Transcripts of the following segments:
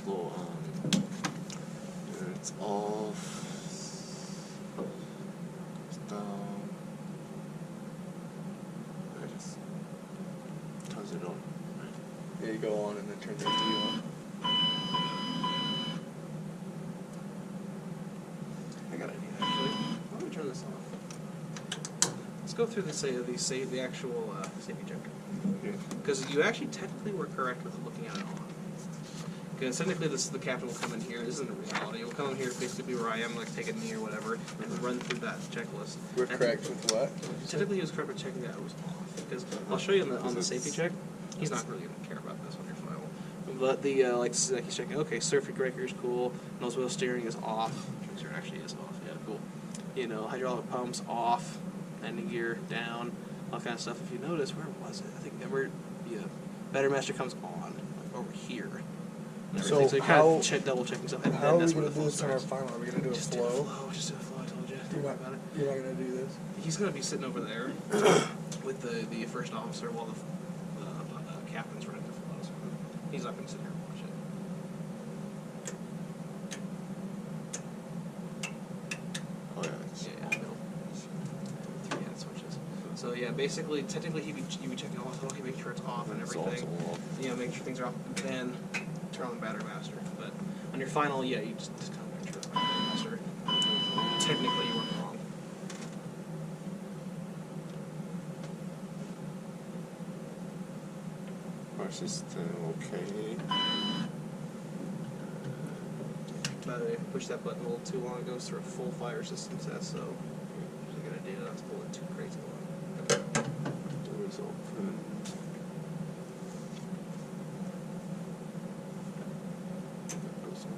floor on. There it's off. It's down. It just turns it on. Right? Yeah, you go on and then turn the APU on. I got an idea actually. Why don't we turn this off? Let's go through the actual safety check. Okay. Because you actually technically were correct with looking at it on. Because technically the captain will come in here. This isn't a reality. He'll come in here, basically where I am, like take a knee or whatever, and run through that checklist. We're correct with what? Technically he was correct with checking that it was off. Because I'll show you on the safety check. He's not really going to care about this on your file. But the, like he's checking, okay, circuit breaker is cool, nose wheel steering is off. Steering actually is off, yeah, cool. You know, hydraulic pumps off, landing gear down, all kind of stuff. If you notice, where was it? I think Battery Master comes on, like over here. So you're kind of double checking stuff. And how are we that's going where to do this on our final? Are we going to do a Just flow? do a flow, just do a flow, I told you. Don't worry about it. You're not going to do this? He's going to be sitting over there with the first officer while the captain's running the flow. So he's not going to sit here and watch it. Oh yeah. Yeah, middle. 3 hand switches. So yeah, basically, technically you'd be checking off, okay, make sure it's off and It's everything. also off. You know, make sure things are off, then turn on the Battery Master. But on your final, yeah, you just kind of make sure it's on the Battery Master. Technically, you weren't wrong. Our system okay. By the way, if you push that button a little too long, it goes through a full fire system test, so usually a good idea not to pull it too crazy long. Door is open. Windows on.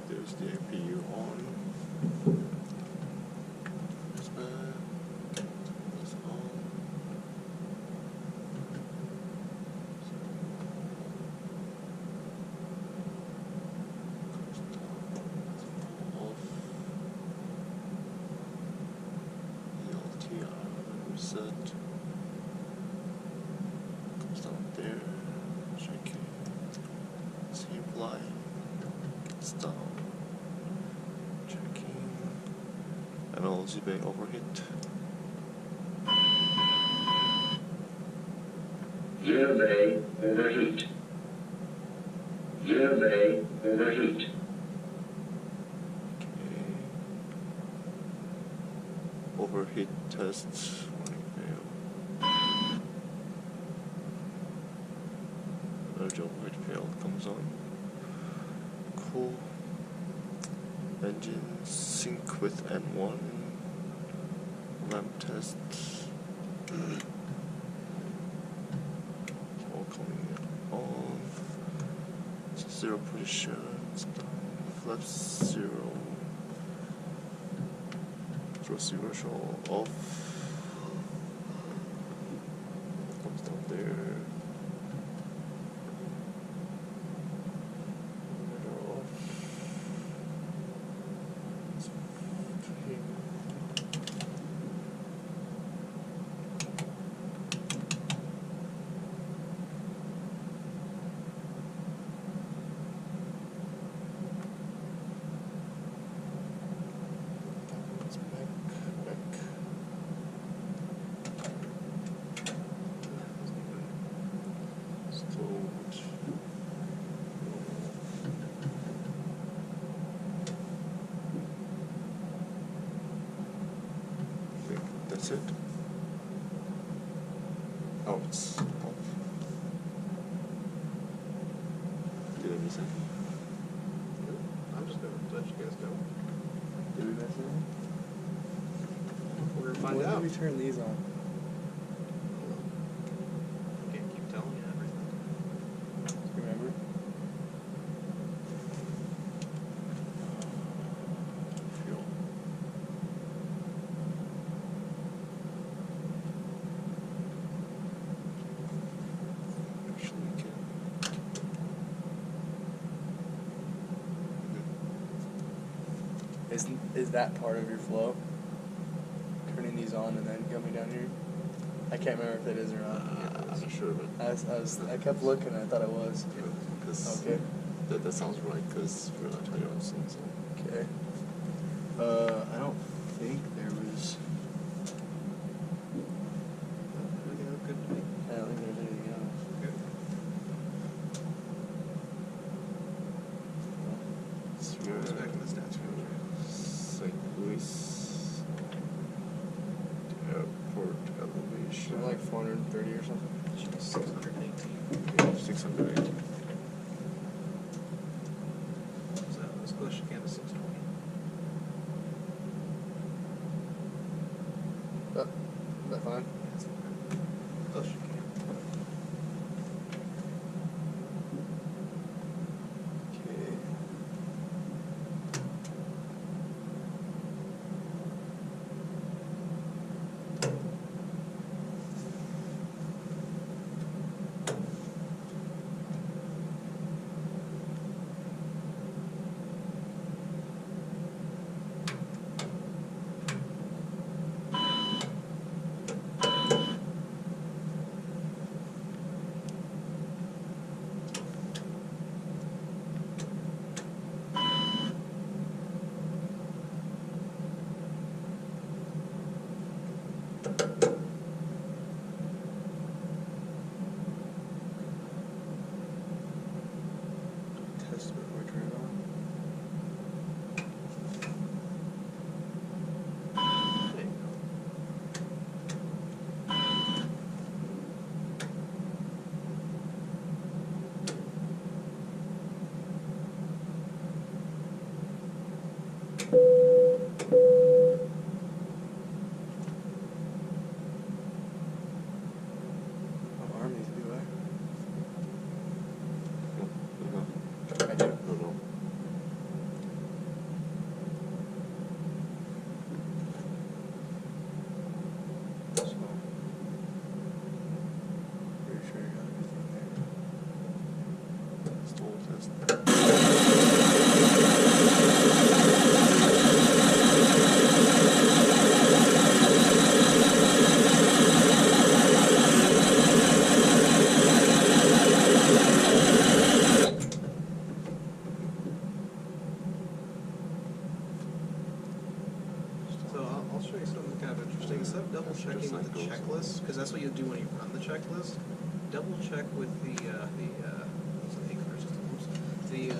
There's the APU on. There's that. It's on. Comes down. It's off. The LTR reset. Comes down there. Shaking. Same line. Gets down. Checking. MLZ bay overheat. Gear bay overheat. Gear bay overheat. Okay. Overheat tests. Warning fail. Large overheat failed comes on. Cool. Engine sync with N1. Lamp test. All coming on. Zero position. Flaps zero. Thrust reversal off. Comes down there. Radar off. It's back. Stowed. I think that's it. it's off. Did I miss it? I'm just gonna let you guys go. Did we miss it? We're gonna find When out. did we turn these on? I can't keep telling you everything. Remember? Fuel. Actually, we can. Is that part of your flow? Turning these on and then coming down here? I can't remember if it is or not. I'm not sure, but I kept looking and I thought it was. because Okay. that sounds right because we're not talking about Sim, so. Okay. I don't think there was. Everything look good to me. I don't think there's anything else. Good. So Who's back in the stats manager? St. Louis airport elevation. Like 430 or something. Should be 618. Yeah, 680. So as close as you can to 620. Is that fine? That's fine. Close as you can. Okay. Test it before we turn it on. There you go. I don't arm these, do I? No, I do. no, no. So, pretty sure I got everything there. Stall test. So I'll show you something kind of interesting. Instead of double checking with the checklist, because that's what you do when you run the checklist, double check with the what's the color system? Oops. The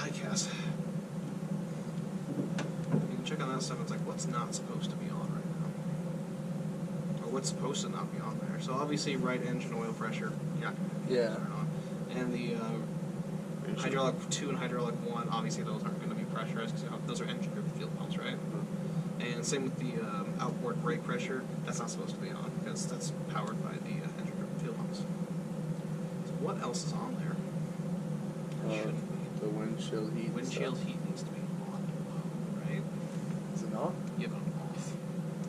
ICAS. You can check on that stuff. It's like what's not supposed to be on right now, or what's supposed to not be on there. So obviously, right engine oil pressure, you're not gonna Yeah. turn on, and the hydraulic 2 and hydraulic 1, obviously those aren't going to be pressurized because those are engine-driven fuel pumps, right? And same with the outboard brake pressure, that's not supposed to be on because that's powered by the engine-driven fuel pumps. So what else is on there? It shouldn't be. The windshield heat. and Windshield stuff. heat needs to be on low, right? Is it not? You have it on off.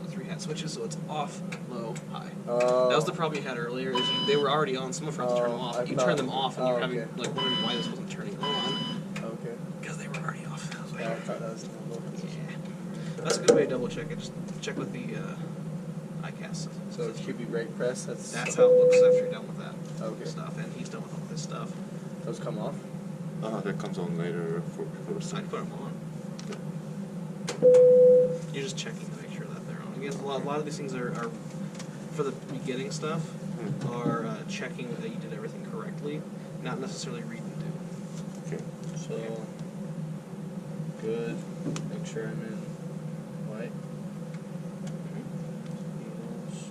The 3 hat switches, so it's off, low, high. Oh. That was the problem you had earlier. Is they were already on. Someone forgot to turn them off. I You thought- turn them off, and you're oh, having okay. like wondering why this wasn't turning on Okay. because they were already off. That was Yeah, I weird. thought that was the low. Yeah. That's a good way to double check it. Just check with the ICAS. So it should be brake press. That's That's how it looks after you're done with that Okay. stuff, and he's done with all this stuff. Those come off. That comes on later for I'd put them on. You're just checking to make sure that they're on. Again, a lot of these things are for the beginning stuff, are checking that you did everything correctly, not necessarily read and do. Okay. So good. Make sure I'm in white. Needles.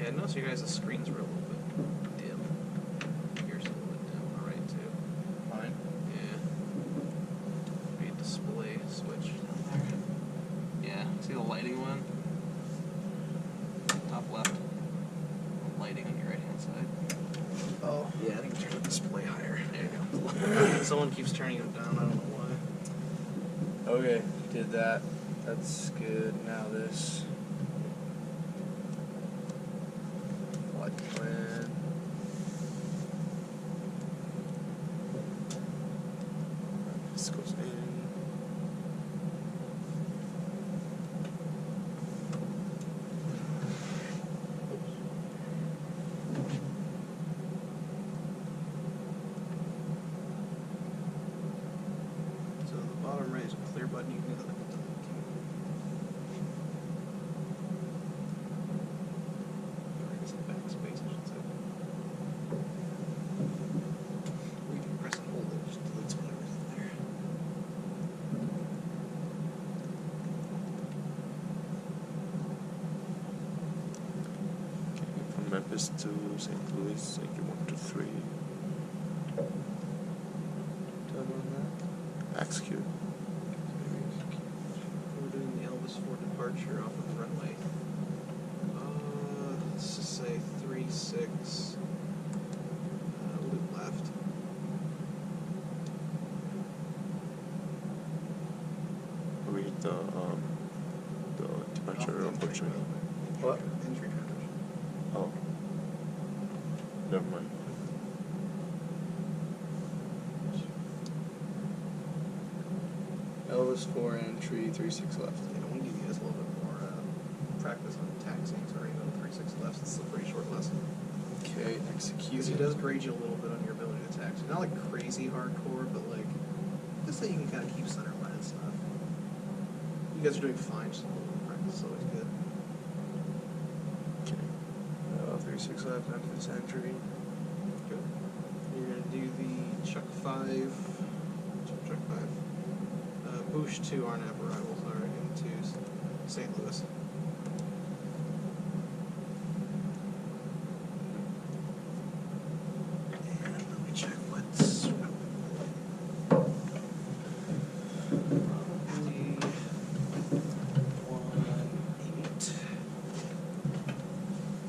Yeah, notice you guys' screens were a little bit dim. Yours a little bit dim, alright too. Fine. Yeah. Be a display switch down there. Yeah, see the lighting one? Top left. Lighting on your right hand side. Oh. Yeah, I think turn the display higher. There you go. Someone keeps turning them down, I don't know why. Okay, did that. That's good. Now this. Flight plan. This goes in. So the bottom right is a clear button, you can do the I guess the backspace, I should say. Or you can press and hold it, it just deletes whatever's in there. From Memphis to St. Louis, like 1 to 3. Done on Execute. We're doing the Elvis Ford departure off of the runway. Let's just say 3-6. Loop left. We hit the departure unfortunately. What? Entry transition. Oh. Never mind. that. Elvis 4 entry, 3-6 left. Yeah, I want to give you guys a little bit more practice on taxiing, so already know 3-6 left. It's a pretty short lesson. Okay, Because execute. he does grade you a little bit on your ability to taxi. Not like crazy hardcore, but like just that you can kind of keep center line and stuff. You guys are doing fine. Just a little bit of practice is always good. Okay. 3-6 left, Memphis entry. Good. You're gonna do the Chuck 5. Chuck 5. Boosh 2 RNAV arrivals are into St. Louis. And let me check what's probably 1-8.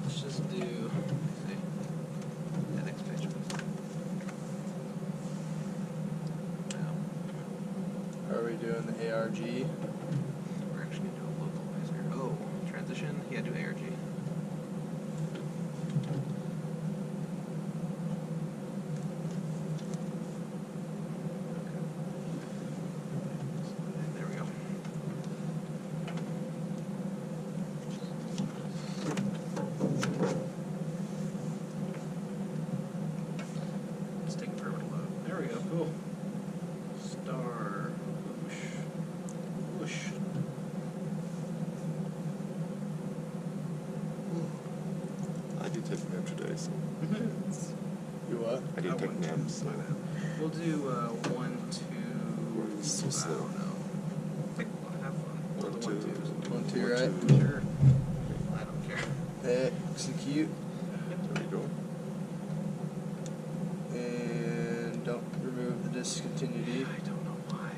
Let's just do. See, yeah, next page. Now, Are we doing the ARG? we're actually gonna do a localizer. Oh, transition. Yeah, do ARG. There we go. It's taking forever to load. There we go. Cool. Star. Whoosh. Whoosh. I did take NAM today, so You what? I did take NAM, so We'll do 1, 2. We're so slow. I don't know. Have fun. We'll do 1, 2, 1, 2, right? Sure. I don't care. Execute. There we go. And don't remove the discontinuity. I don't know why.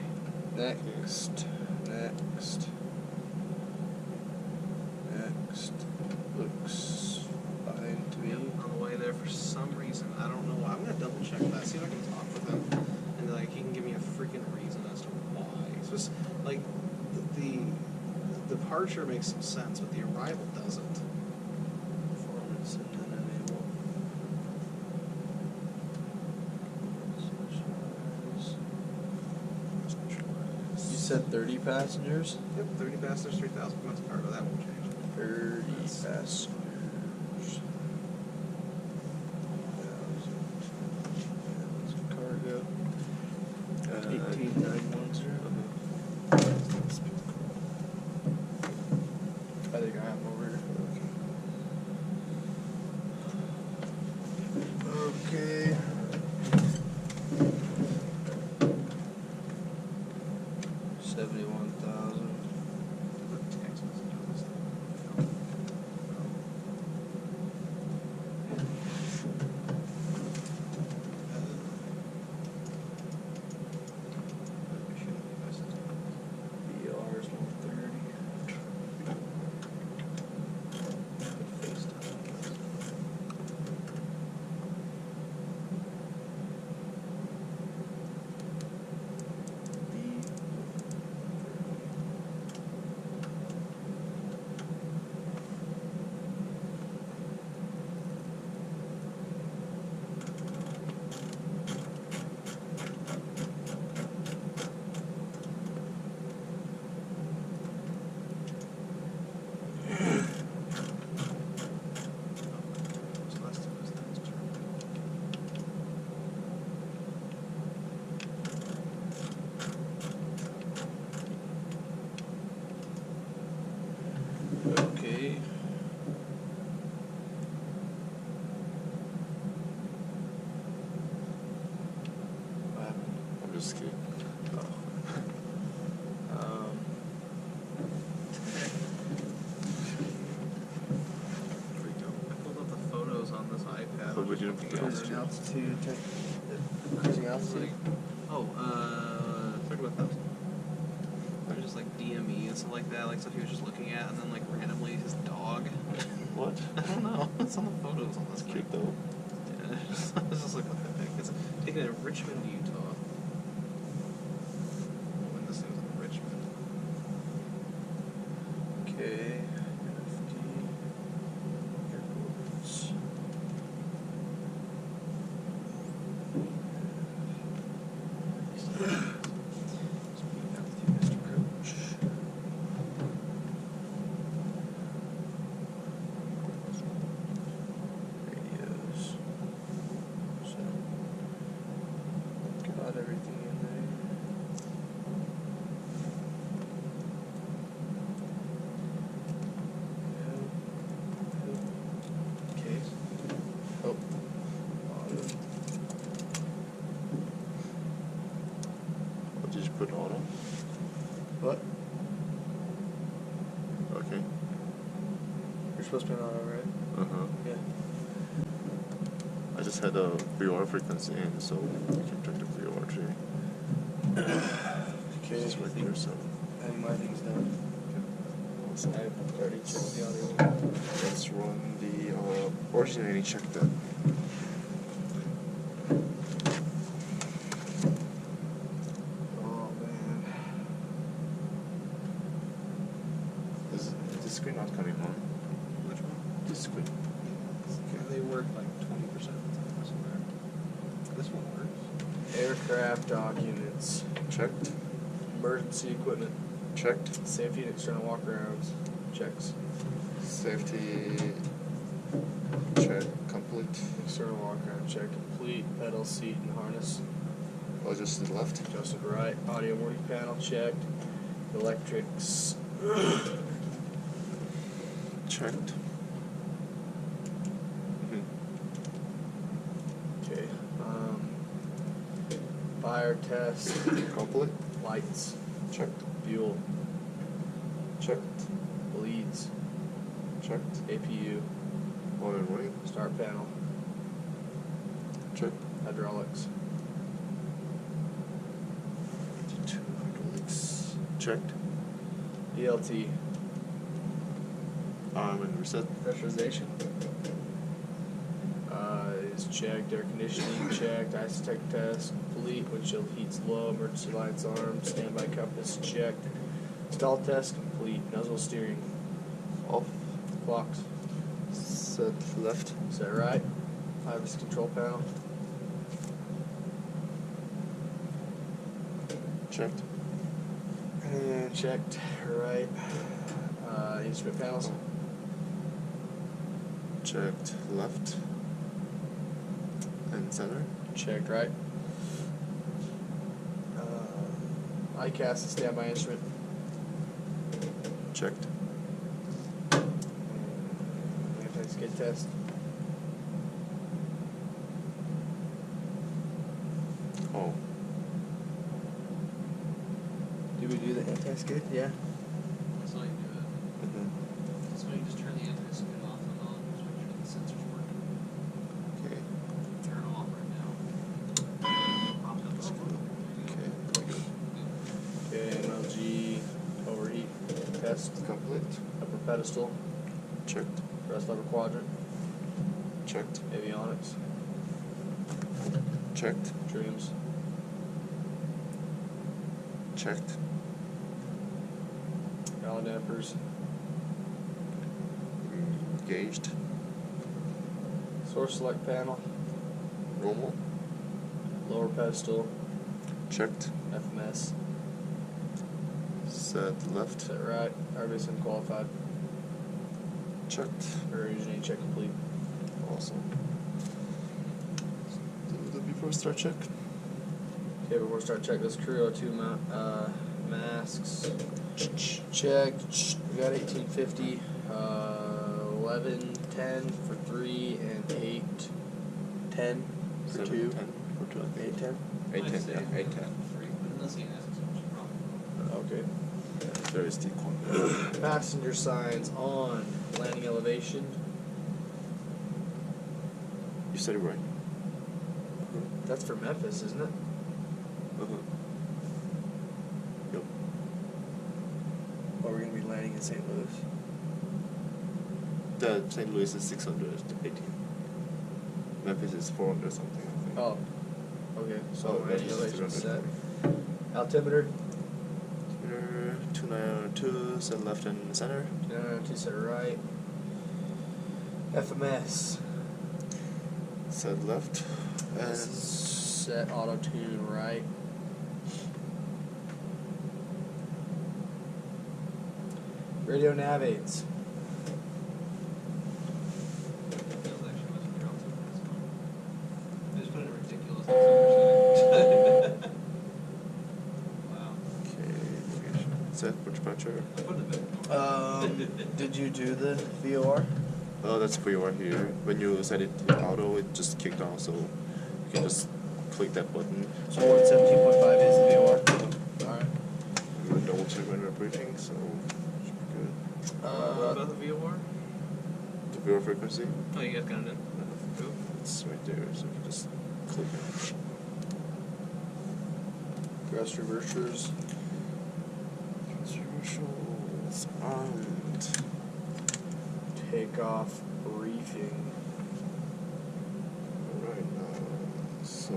Next. Looks fine to me. Yep, on the way there for some reason. I don't know why. I'm gonna double check that. See if I can talk with him, and like he can give me a freaking reason as to why. It's just like the departure makes some sense, but the arrival doesn't. Performance and then enable. You said 30 passengers? Yep, 30 passengers, 3,000 pounds of cargo. That won't change. 30 passengers. 1,000 cargo. 18910. I think I have them over here. Okay. $71,000. Just kidding. I pulled up the photos on this iPad. But we didn't put it on Cruising the altitude. Cruising altitude. Oh, 31,000. They're just like DME and stuff like that, like stuff he was just looking at, and then like randomly his dog. What? I don't know. It's on the photos on this That's cute though. Yeah, it's just like what the heck. It's taken in Richmond, Utah. When this thing's in Richmond. Okay. Airports. Speed altitude, Mr. Coach. Radios. So, got everything in there. Okay. Oh. What did you put auto? What? Okay. You're supposed to be on auto, right? Uh-huh. Yeah. I just had a pre-order frequency in, so you can check the pre-order tree. Okay. Just right here, so. I think my thing's done. Awesome. I've already checked the audio. Let's run the originating check then. Oh man. Is the screen not coming on? Which one? This screen. They work like 20% of the time, I swear. This one works. Aircraft documents. Checked. Emergency equipment. Checked. Safety and external walkarounds. Checks. Safety check complete. External walkaround check complete. Pedal, seat, and harness. Oh, just to the left. Adjusted right. Audio warning panel checked. Electrics. Checked. Okay. Fire test. Complete. Lights. Checked. Fuel. Checked. Bleeds. Checked. APU. On and running. Start panel. Checked. Hydraulics. 82 hydraulics. Checked. ELT. Arm and reset. Pressurization. Is checked. Air conditioning checked. Isotech test complete. Windshield heats low. Emergency lights armed. Standby compass checked. Stall test complete. Nozzle steering. Off. Clocks. Set left. Is that right? Iris control panel. Checked. And checked. Right. Instrument panels. Checked left. And center. Checked. Right. ICAS and standby instrument. Checked. Anti-skid test. Oh. Did we do the anti-skid? Yeah. That's how you do it. Mm-hmm. So you just turn the anti-skid off and on, just make sure the sensors work. Okay. Turn it off right now. Popped up the screen. Okay. Very good. Okay, MLG overheat test. Complete. Upper pedestal. Checked. Thrust lever quadrant. Checked. Avionics. Checked. Trims. Checked. Gallon dampers. Gauged. Source select panel. Normal. Lower pedestal. Checked. FMS. Set left. Is that right? Everybody's unqualified. Checked. Originating check complete. Awesome. Do the before start check. Okay, before we start check this crew O2 masks. Checked. We got 1850, 11, 10 for 3, and 8, 10 for 2. 7, 10. Portugal. 810? 810, yeah, 810. Okay. Yeah, very steep corner. Passenger signs on landing elevation. You said it right. That's for Memphis, isn't it? Uh-huh. Yep. Or we're going to be landing in St. Louis. The St. Louis is 600, the 18. Memphis is 400 something, I think. Oh, okay. So Oh, landing Memphis is elevation set. 300. Altimeter. 292, set left and center. 2 set right. FMS. Set left. And Set auto tune right. Radio nav aids. okay, set for departure. Did you do the VOR? Oh, that's for you right here. When you set it to auto, it just kicked on, so you can just click that button. So 117.5 is the VOR. Alright. We will double check when we're briefing, so should be good. What about the VOR? The VOR frequency, Oh, you guys got it in? Cool. it's right there, so you can just click it. Thrust reversers. Controversials and Takeoff briefing. right now, so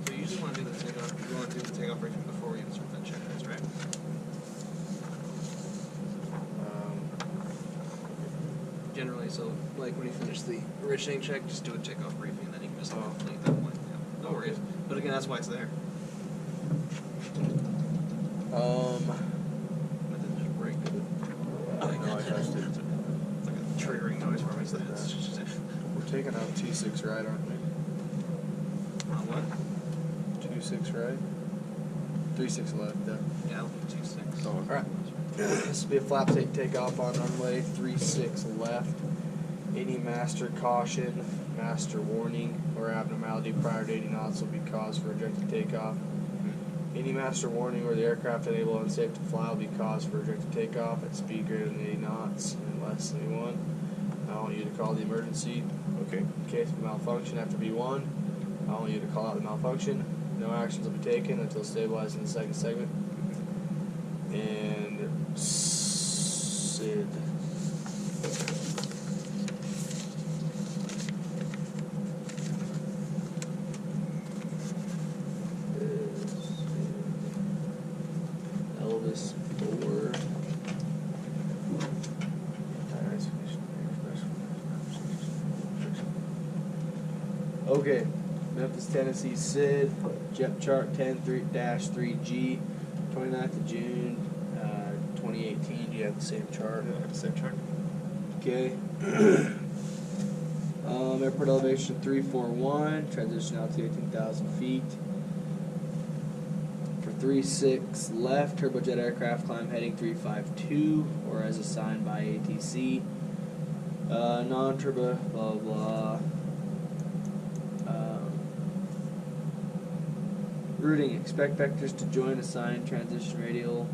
So you usually want to do the takeoff. You want to do the takeoff briefing before we insert that checklist, right? Generally, so like when you finish the originating check, just do a takeoff briefing, and then you can just complete at that point. Yeah, no worries. But again, that's why it's there. That didn't just break, did it? No, I touched it. It's like a triggering noise for me. So it's just We're taking out 2-6 right, aren't we? what? 2-6 right? 3-6 left, yeah. Yeah, I'll do 2-6. oh, Alright. This will be a flap takeoff on runway 36 left. Any master caution, master warning, or abnormality prior to 80 knots will be cause for rejected takeoff. Any master warning or the aircraft unable or unsafe to fly will be cause for rejected takeoff at speed greater than 80 knots and less than 81. I want you to call the emergency okay. in case of malfunction after B1. I want you to call out the malfunction. No actions will be taken until stabilizing the second segment. And SID. Elvis 4. Okay, Memphis, Tennessee, SID, Jet Chart 10-3G, 29th of June, 2018. Do you have the same chart? Yeah, I have the same chart. Okay. Airport elevation 341, transition altitude 18,000 feet. For 36 left, turbojet aircraft climb heading 352, or as assigned by ATC. Non-turbo, blah blah. Routing, expect vectors to join assigned transition radial,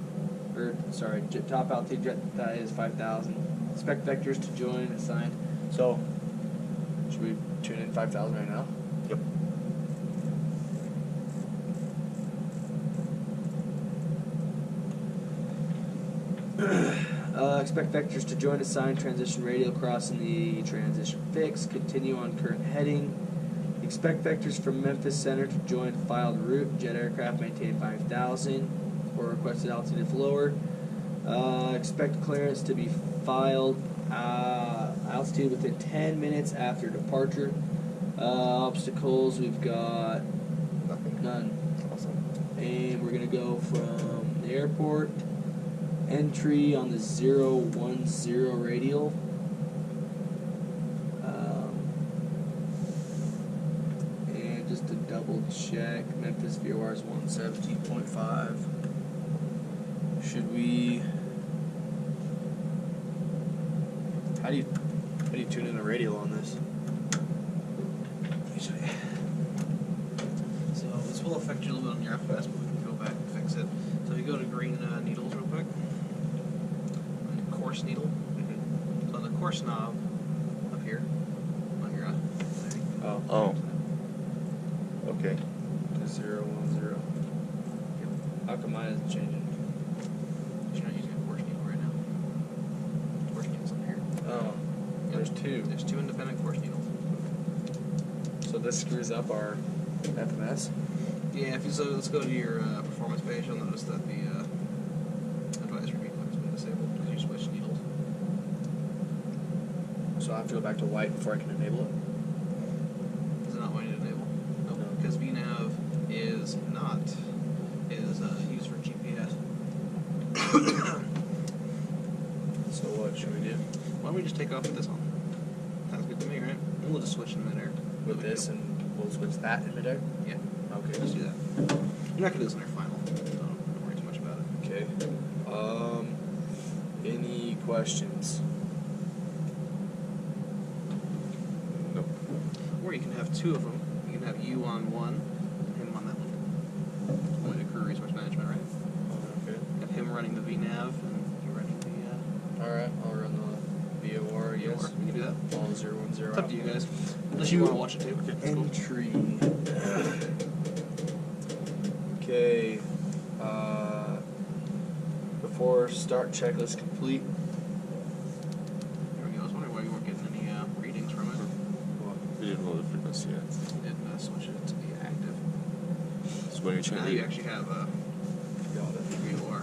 top altitude jet is 5,000. Expect vectors to join assigned. So, should we tune in 5,000 right now? Yep. Expect vectors to join assigned transition radial crossing the transition fix. Continue on current heading. Expect vectors from Memphis Center to join filed route. Jet aircraft maintain 5,000 or requested altitude if lower. Expect clearance to be filed altitude within 10 minutes after departure. Obstacles, we've got Nothing. none. Awesome. And we're going to go from the airport. Entry on the 010 radial. And just to double check, Memphis VOR is 117.5. Should we? How do you tune in a radial on this? Usually. will affect you a little bit on your FPS, but we can go back and fix it. So if you go to green needles real quick, and course needle. So on the course knob up here on your thing. Oh. Okay. 0, 1, 0. How come mine isn't changing? You're not using a course needle right now. Course needle's up here. Oh, there's two. There's two independent course needles. So this screws up our FMS? Yeah, if you so let's go to your performance page. You'll notice that the advisory reflex has been disabled because you switched needles. So I have to go back to white before I can enable it? Is it not wanting to enable? Nope. No. Because VNav is not used for GPS. So what should we do? Why don't we just take off with this on? Sounds good to me, right? And we'll just switch in midair. With this, and we'll switch that in midair? Yeah. Okay. Let's do that. You're not gonna do this on your final, so don't worry too much about it. Okay. Any questions? Nope. Or you can have two of them. You can have you on one and him on that one. Only the crew resource management, right? Okay. Have him running the VNav and you running the Alright, I'll run the VOR, yes. VOR. You can do that. All 0, 1, 0. It's up to you guys. Unless you want to watch it too. Okay, cool. Entry. Okay. Before start checklist complete. There we go. I was wondering why you weren't getting any readings from it. We didn't load the frequency yet. I did switch it to the active. So when you change Now it, you actually have Got it. VOR.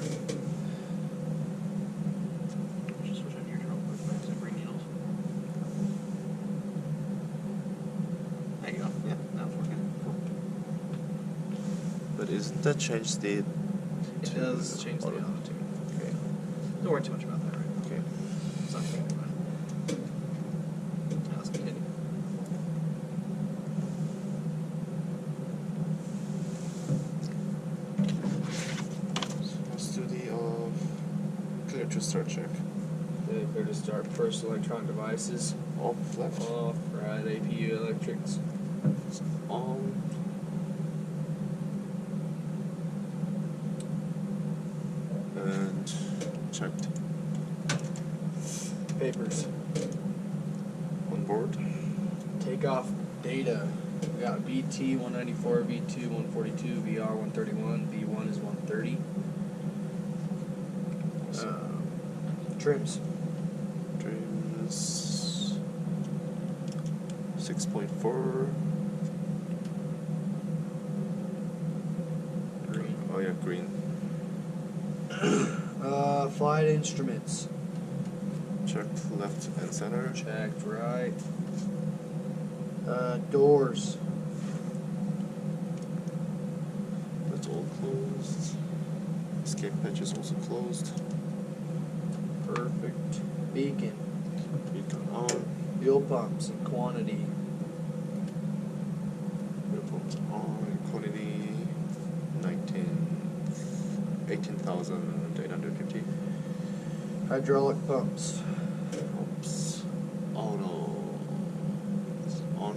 Just switch on yours real quick. Back to green needles. There you go. Yeah, now it's working. Cool. but isn't that change the? It does change the auto? auto too. Okay. Don't worry too much about that, right? Okay. It's not going to about it. Now let's continue. Let's do the clear to start check. Clear to start personal electronic devices. Off left. Off, right, APU electrics. On. And checked. Papers. On board. Takeoff data. We got VT 194, V2 142, VR 131, V1 is 130. Trims. Trims 6.4. Green. Oh yeah, green. Flight instruments. Checked left and center. Checked right. Doors. That's all closed. Escape hatch is also closed. Perfect. Beacon. Beacon on. Fuel pumps and quantity. Fuel pumps on. Quantity 18,850. Hydraulic pumps. Pumps. Auto. On.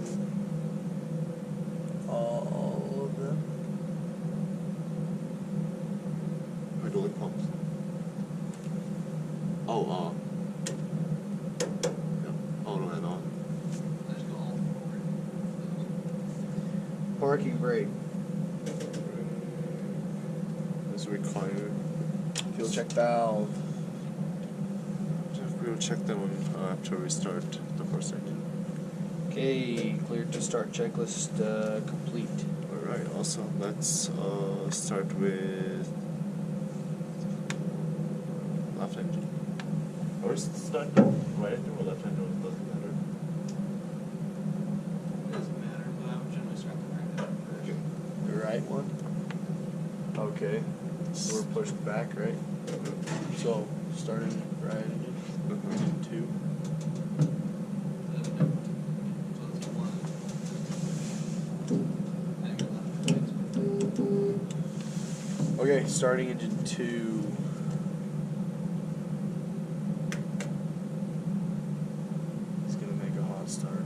All of them. Hydraulic pumps. Oh, yeah. Auto and on. Let's go all forward. Parking brake. Is required. Fuel check valve. We'll check them on, after we start the first engine. Okay, cleared to start checklist complete. Alright, awesome. Let's start with left engine. Or start right engine or left engine, doesn't matter. It doesn't matter, but I would generally start the right engine first. The right one. Okay. We're pushed back, right? So starting right engine. Engine 2. So that's one. And your left. Okay, starting engine 2. He's gonna make a hot start.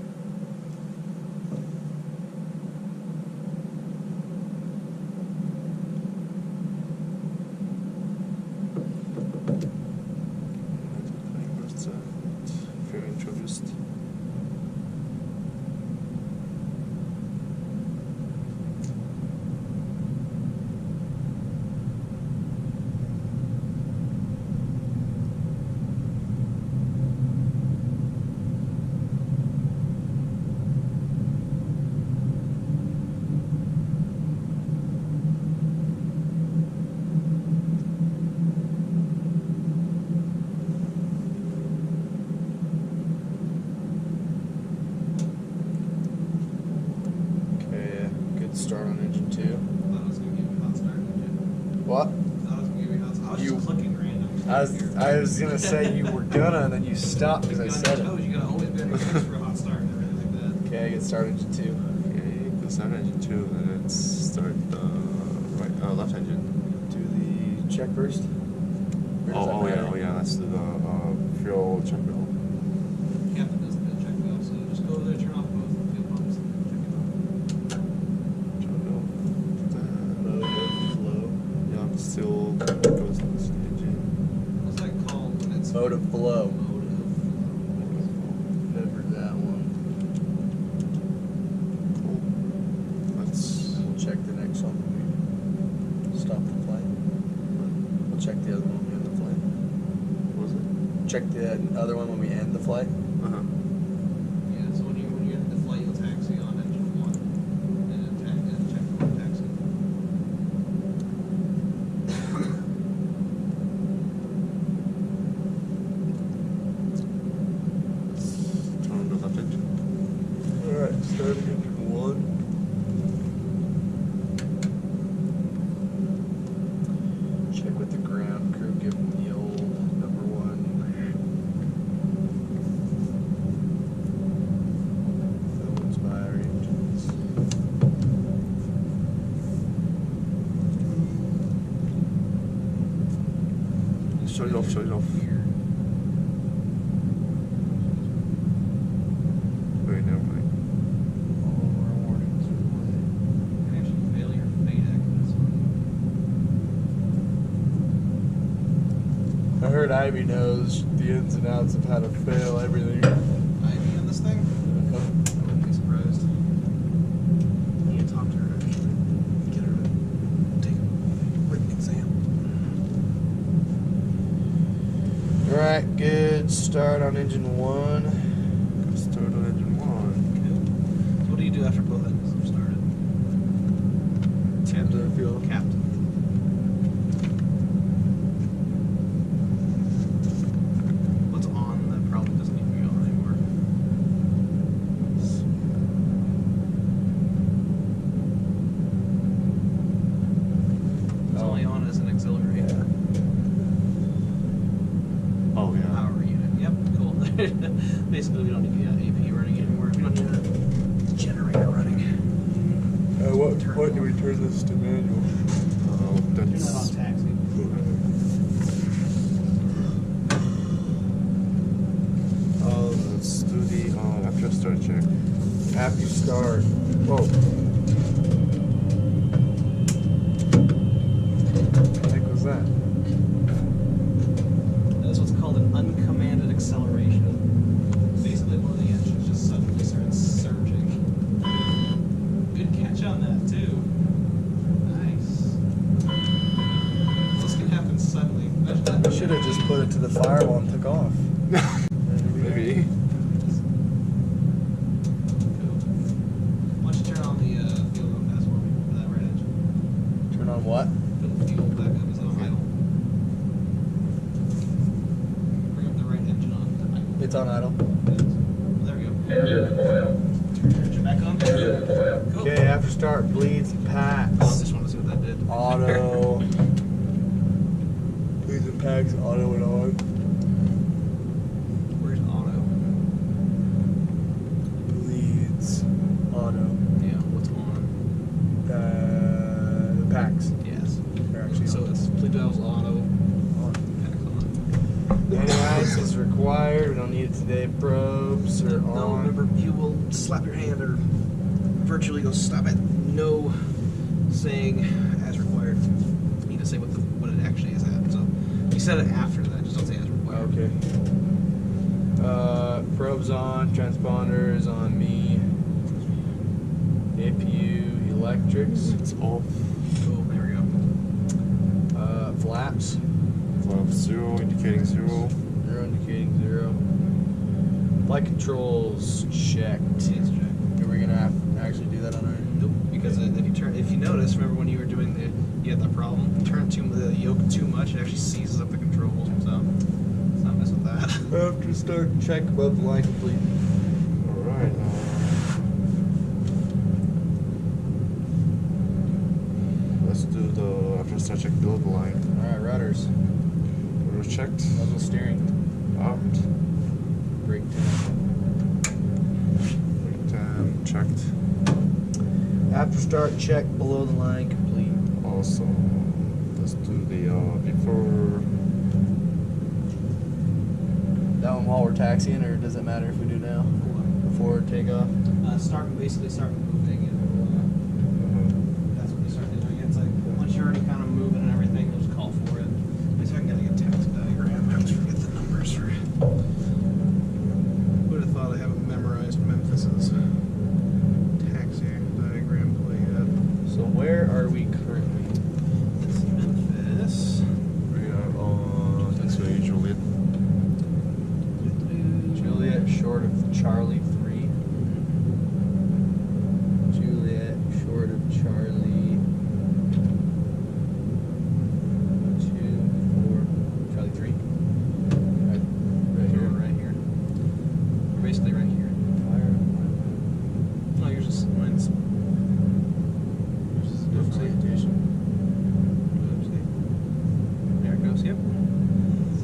What? I was You- just clicking random. I was gonna say you were gonna, and then you stopped because I said it. You gotta always be on your toes for a hot start and everything like that. Okay, I get started to 2. Okay, go start engine 2, and then start the left engine. Do the check first. Or does that Oh matter? yeah, let's do the fuel check valve. Captain doesn't do a check valve, so just go over there, turn off both fuel pumps, and check it out. Mode of flow. Yeah, still goes on this engine. What's that called when it's Mode of flow. mode of Remember that one. Cool. Let's. We'll check the next one when we stop the flight. We'll check the other one when we end the flight. What was it? Check the other one when we end the flight. Uh-huh. Yeah, so when you end the flight, you'll taxi on engine 1, and then check for taxi. Turn on the left engine. Alright, starting engine 1. Check with the ground crew, give them the old number 1. That one's my engines. Shut it off, shut it off. Wait, never mind. All of our warnings are away. And actually fail your FADEC in this one. I heard Ivy knows the ins and outs of how to fail everything. Ivy on this thing? I wouldn't be surprised. You need to talk to her actually. Get her to take a written exam. Alright, good start on engine 1. Start on engine 1. So what do you do after both engines are started? Captain fuel. Captain. What's on that probably doesn't need to be on anymore? It's only on as an auxiliary. Oh yeah. Power unit. Yep, cool. Basically, we don't need the AP running anymore. We don't need a generator running. What do we turn this to manual? Turn That's. that on taxi. Let's do the after start check. After you start. Whoa. What the heck was that? That's what's called an uncommanded acceleration. Basically, one of the engines just suddenly starts surging. Good catch on that, too. Nice. This can happen suddenly. Imagine that. I should have just put it to the firewall and took off. Maybe. Cool. Why don't you turn on the fuel up fast for me for that right engine? Turn on what? Put the fuel back up. Is it on idle? Bring up the right engine on to idle. It's on idle. There we go. Engine oil. Turn your engine back on. Engine oil. Cool. Okay, after start, bleeds and I packs. just want to see what that did. Auto. Bleeds and packs, auto and on. Where's auto? Bleeds. Auto. Yeah, what's on? The packs. Yes. They're actually So on. it's bleed valves auto, packs on. Anti-ice is required. We don't need it today. Probes are No, on. remember, you will slap your hand or virtually go stop at no saying as required. You need to say what it actually is at. So you said it after that, just don't say as required. Okay. Probes on. Transponders on me. APU electrics. It's off. Cool, there we go. Flaps. Flap 0, indicating 0. 0 indicating 0. Flight controls checked. Yes, Jack. Are we gonna actually do that on our? Nope. Because if you notice, remember when you were doing you had that problem. You turn the yoke too much, it actually seizes up the controls. So let's not mess with that. After start check above the line complete. Alright. Let's do the after start check below the line. Alright, rudders. We're checked. Level steering. Armed. Brake test. Brake time checked. After start check below the line complete. Also, let's do the before. That one while we're taxiing, or does it matter if we do now? Before takeoff? Basically start moving, and that's when you start doing it. It's like once you're already kind of moving and everything, you'll just call for it. At least I can get a taxi diagram. I always forget the numbers for. Would have thought I haven't memorized Memphis's taxi diagram play yet. So where are we currently? It's Memphis. We are on. That's where Juliet. Juliet short of Charlie 3. Juliet short of Charlie 2, 4, Charlie 3. Right here, right here. We're basically right here. No, yours is mine's. This is a different orientation. There it goes. Yep.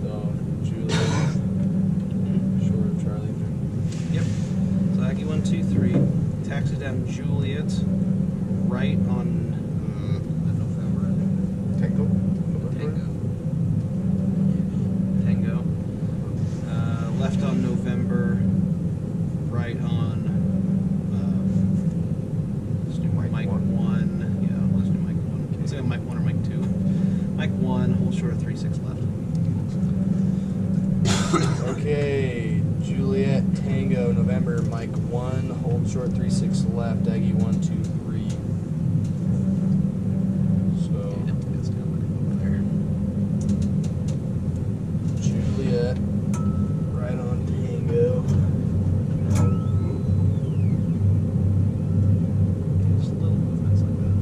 So Juliet short of Charlie 3. Yep. So Aggie 1, 2, 3. Taxi down Juliet. Right on November. Tango. Tango. Left on November. Right on. Let's do Mike 1. Yeah, let's do Mike 1. Let's say Mike 1 or Mike 2. Mike 1, hold short of 3-6 left. Okay, Juliet Tango November Mike 1 hold short 3-6 left Aggie 1, 2, 3. So It's down there. Juliet right on Tango. Just little movements like that.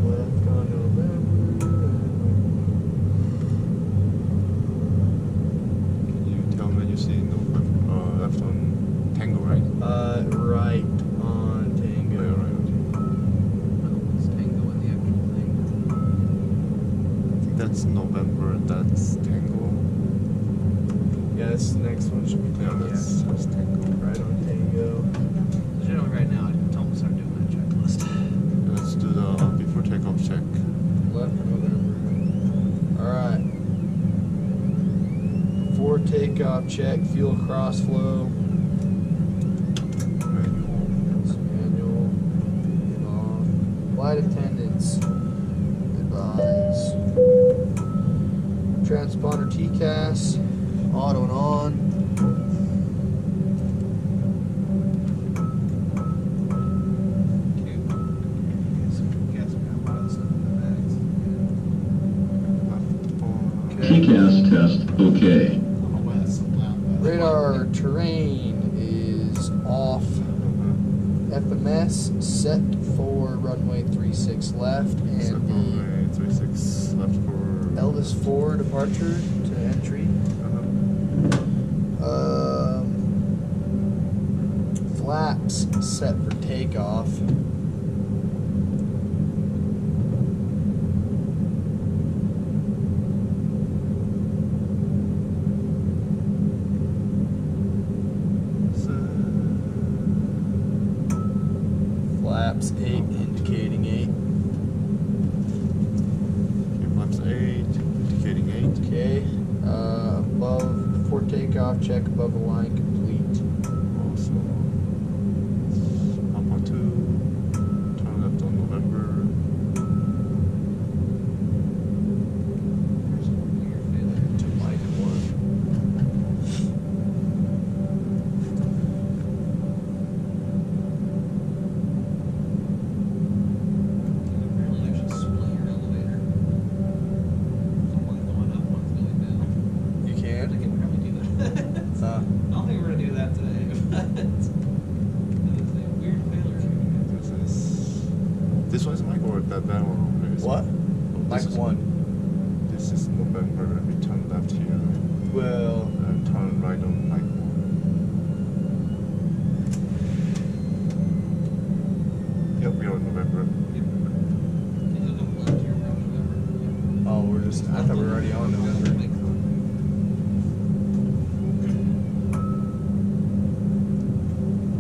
Left on November. Can you tell me when you see left on Tango, right? Right on Tango. Yeah, right on Tango. It's Tango in the actual thing. I think that's November. That's Tango. Yeah, this is the next one should be Yeah, Tango. that's Tango. Right on Tango. So generally right now, I can tell them to start doing that checklist. Let's do the before takeoff check. Left November. Alright. Before takeoff check, fuel cross flow. Manual. Manual. Off. Flight attendants. Advise. Transponder TCAS. Auto and on. TCAS test, okay. Radar terrain is off. FMS set for runway 36 left and Runway 36 left for. the Elvis 4 departure to entry. Flaps set for takeoff. Flaps 8 indicating 8. Flaps 8, indicating 8. Okay. Above before takeoff, check above the line complete. Also, Papa 2, turn left on November. To Mike 1. Apparently, I should split your elevator. One's going up, one's going down. You I can? think we're gonna do that. I don't think we're gonna do that today, but it's a weird failure. This one is Mike or that one? Maybe it's What? Oh, Mike this is- 1. This is November. We turn left here Well, and turn right on Mike 1. Yep, we are in November. You'll come left here from November. was. I thought we were already on November.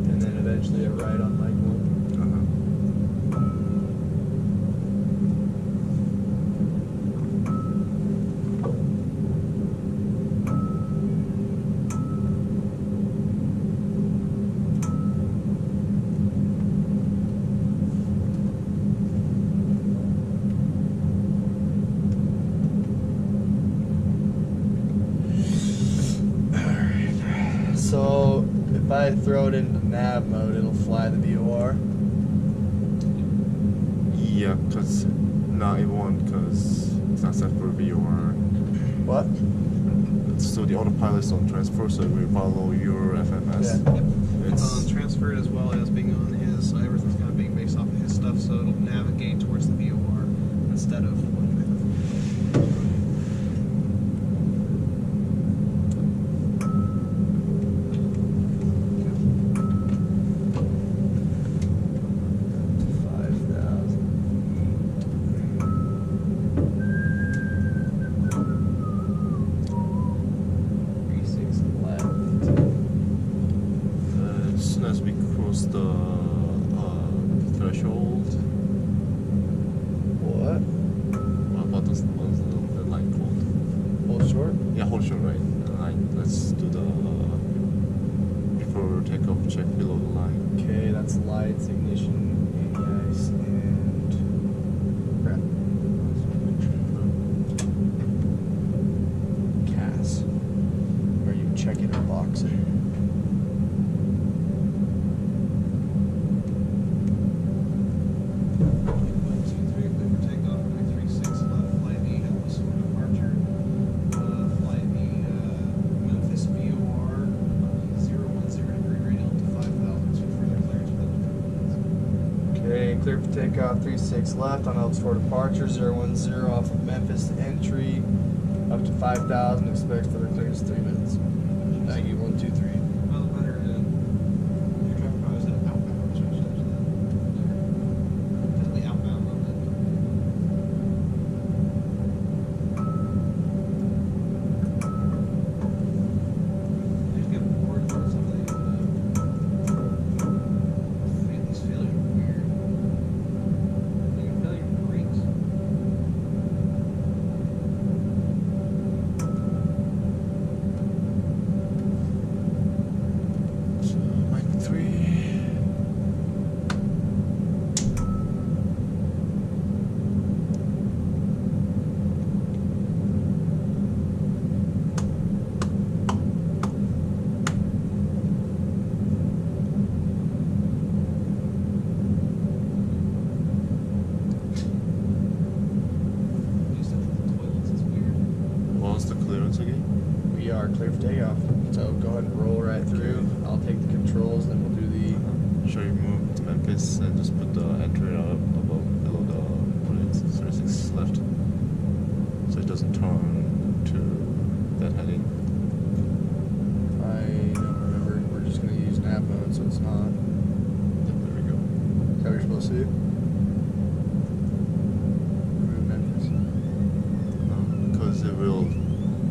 And then eventually a ride on Mike 1. So if I throw it into nav mode, it'll fly the VOR. Yeah, because not it won't, because it's not set for VOR. What? So the autopilot's on transfer, so we follow your FMS. Yeah. It's on transferred as well as being on his, so everything's kind of being based off of his stuff, so it'll navigate towards the VOR instead of what you have. As soon as we cross the threshold, What? what was the line called? Hold short? Yeah, hold short, right? Let's do the before takeoff check below the line. Okay, that's lights, ignition, anti-ice, and crap. CAS. Are you checking or boxing? Okay, clear for takeoff, 36 left on Elks for departure, 010 off of Memphis to entry, up to 5,000, expect further clearance 3 minutes. Thank you, 123. Well, better your traffic power is at outbound, so I should actually definitely outbound on that. I just get bored with some of these failures are weird. You can fail your brakes. So Mike 3. Do stuff with the toilets, it's weird. What was the clearance again? We are clear for takeoff. So go ahead and roll right through. I'll take the controls, then we'll do the. Sure, you move to Memphis and just put the entry up above below the what is it, 36 left, so it doesn't turn to that heading. I don't remember. We're just going to use nav mode, so it's not. Yep, there we go. Is that what you're supposed to do? Remove Memphis. Because it will,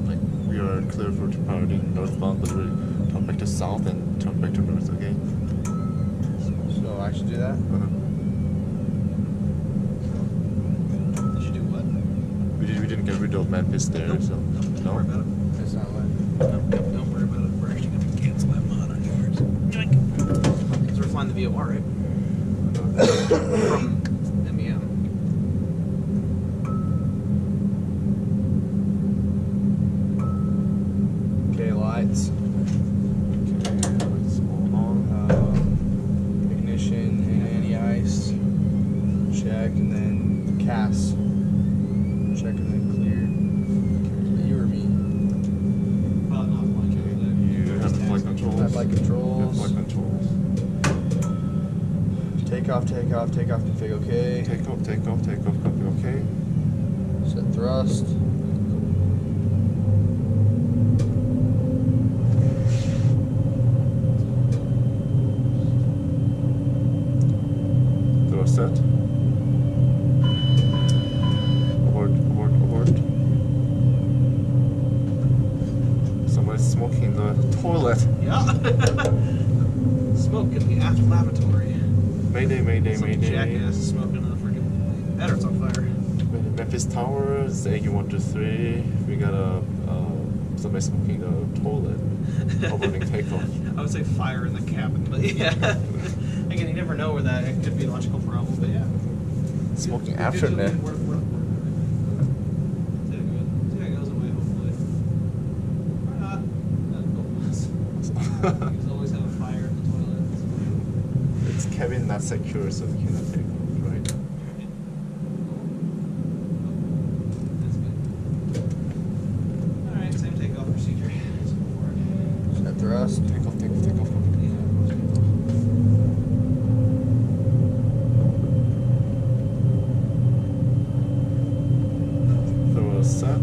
like, we are clear for departing northbound, but we'll turn back to south and turn back to north again. So I should do that? You should do what? We didn't get rid of Memphis there, so Don't no. worry about it. It's not letting. Don't worry about it. We're actually going to cancel that mod on yours. Because we're flying the VOR, right? From MEM. Okay, lights. Okay, it's all on. Ignition and anti-ice. Check, and then CAS. Check and then clear. You or me? You have the flight controls. I have flight You have controls. flight controls. Takeoff, config okay. Takeoff, copy, okay. Set thrust. Throw set. Abort. Yeah. Smoke in the aft lavatory. Mayday, mayday, Some mayday. jackass is smoking in the freaking better. It's on fire. Memphis Tower, it's AU123. We got somebody smoking a toilet. Avoiding takeoff. I would say fire in the cabin, but yeah. Again, you never know where that it could be an electrical problem, but yeah. Smoking Good after job, that. Work. See how it goes away, hopefully. Or not. You can always have a fire in the toilet. It's cabin not secure, so we cannot take off, right? That's good. Alright, same takeoff procedure as before. Set thrust. Take off, take off, take off. Throw a set.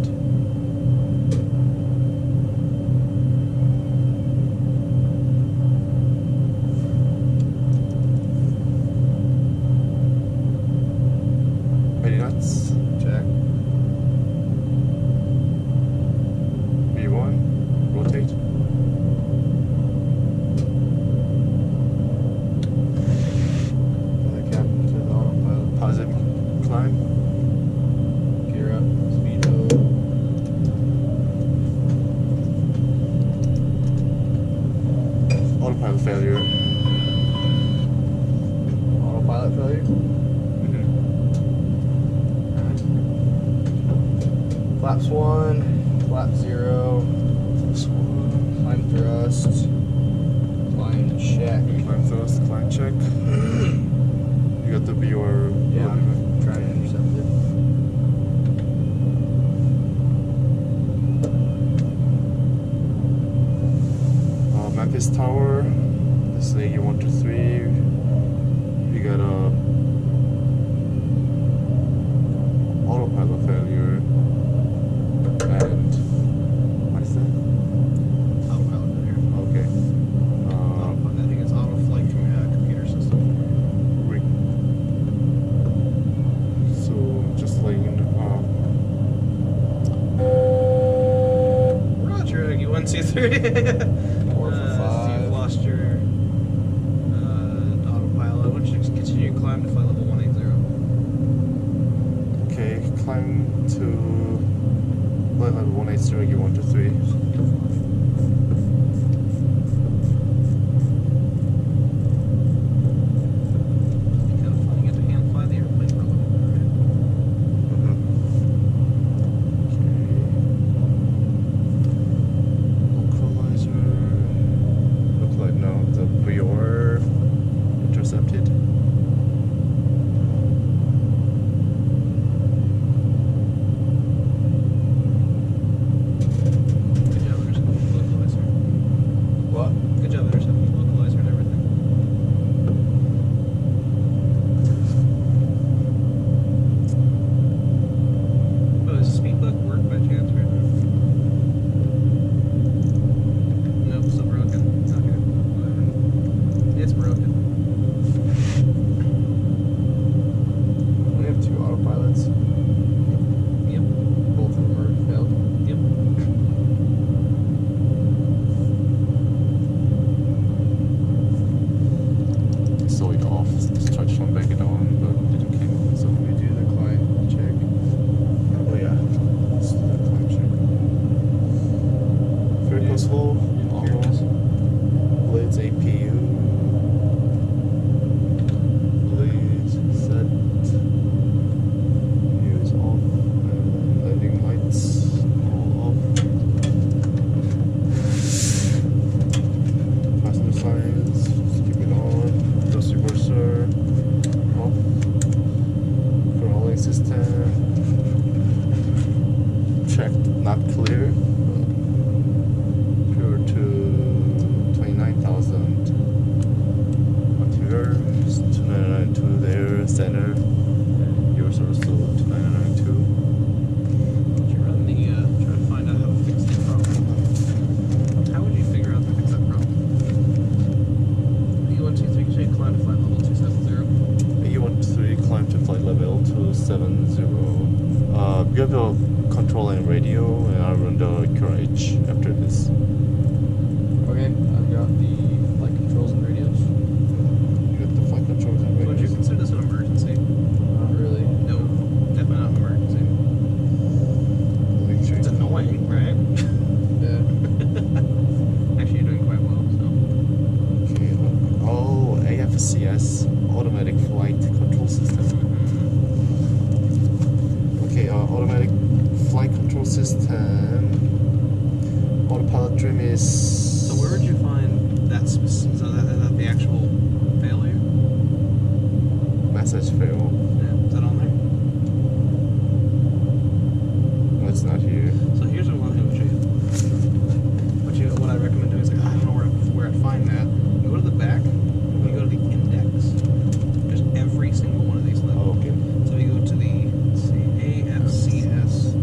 Ready nuts. Check. V1. Rotate. From the captain to the autopilot. Positive climb. Gear up. Speedo. Autopilot failure. Autopilot failure. Flaps 1, flap 0, climb thrust, climb check. Climb thrust, climb check. You got the viewer. Yeah, I'm trying to intercept it. Memphis Tower. This is AU123. We got a autopilot failure. And what is that? Autopilot failure. Okay. I think it's auto flight from your computer system. So just like Roger, you 1, 2, 3. 4 for So 5. you've lost your autopilot. Why don't you just continue your climb to flight level 180? okay, climb to flight level 180, AU123. Kind of fun. You get to hand fly the airplane for a little bit, right? Localizer. Look like no, the viewer intercepted. Good job intercepting the localizer. What? Good job intercepting the localizer and everything. Oh, does the speed bug work by chance right now? Nope, still broken. Okay, whatever. It's broken. We have 2 autopilots. Yep, Both of them are failed. yep. Saw it off. Just tried to turn back it on, but didn't came. So We do the climb check. oh yeah, let's do the climb check. Vehicles full. Here it is. Blades APU. Blades set. Use off. Landing lights all off. Passenger signs. Keep it on. Thrust reverser off. Crawling system. Checked. Not clear. Pure to 29,000. Up here, 2992 there, center. Yours also 2992. Did you run the, try to find out how to fix the problem? How would you figure out to fix that problem? You 1, 2, 3, can you climb to flight level 270? AU123 climb to flight level 270. You have a control and radio, and I'll run the CRJ after this. Okay, I've got the flight controls and radios. You got the flight controls and Would you radios. consider this an emergency? Not really. No, definitely not an emergency. Electric. It's annoying, right? Yeah. Actually, you're doing quite well, so. Okay. Oh, AFCS, automatic flight control system. Okay, automatic flight control system. Autopilot trim is. So where would you find that? So that the actual failure? Message fail. Yeah, is that on there? No, it's not here. So here's what I'm going to show you. What I recommend doing is like, I don't know where I'd find that. You go to the back. You go to the index. There's every single one of these levels. Oh, okay. So we go to the AFCS.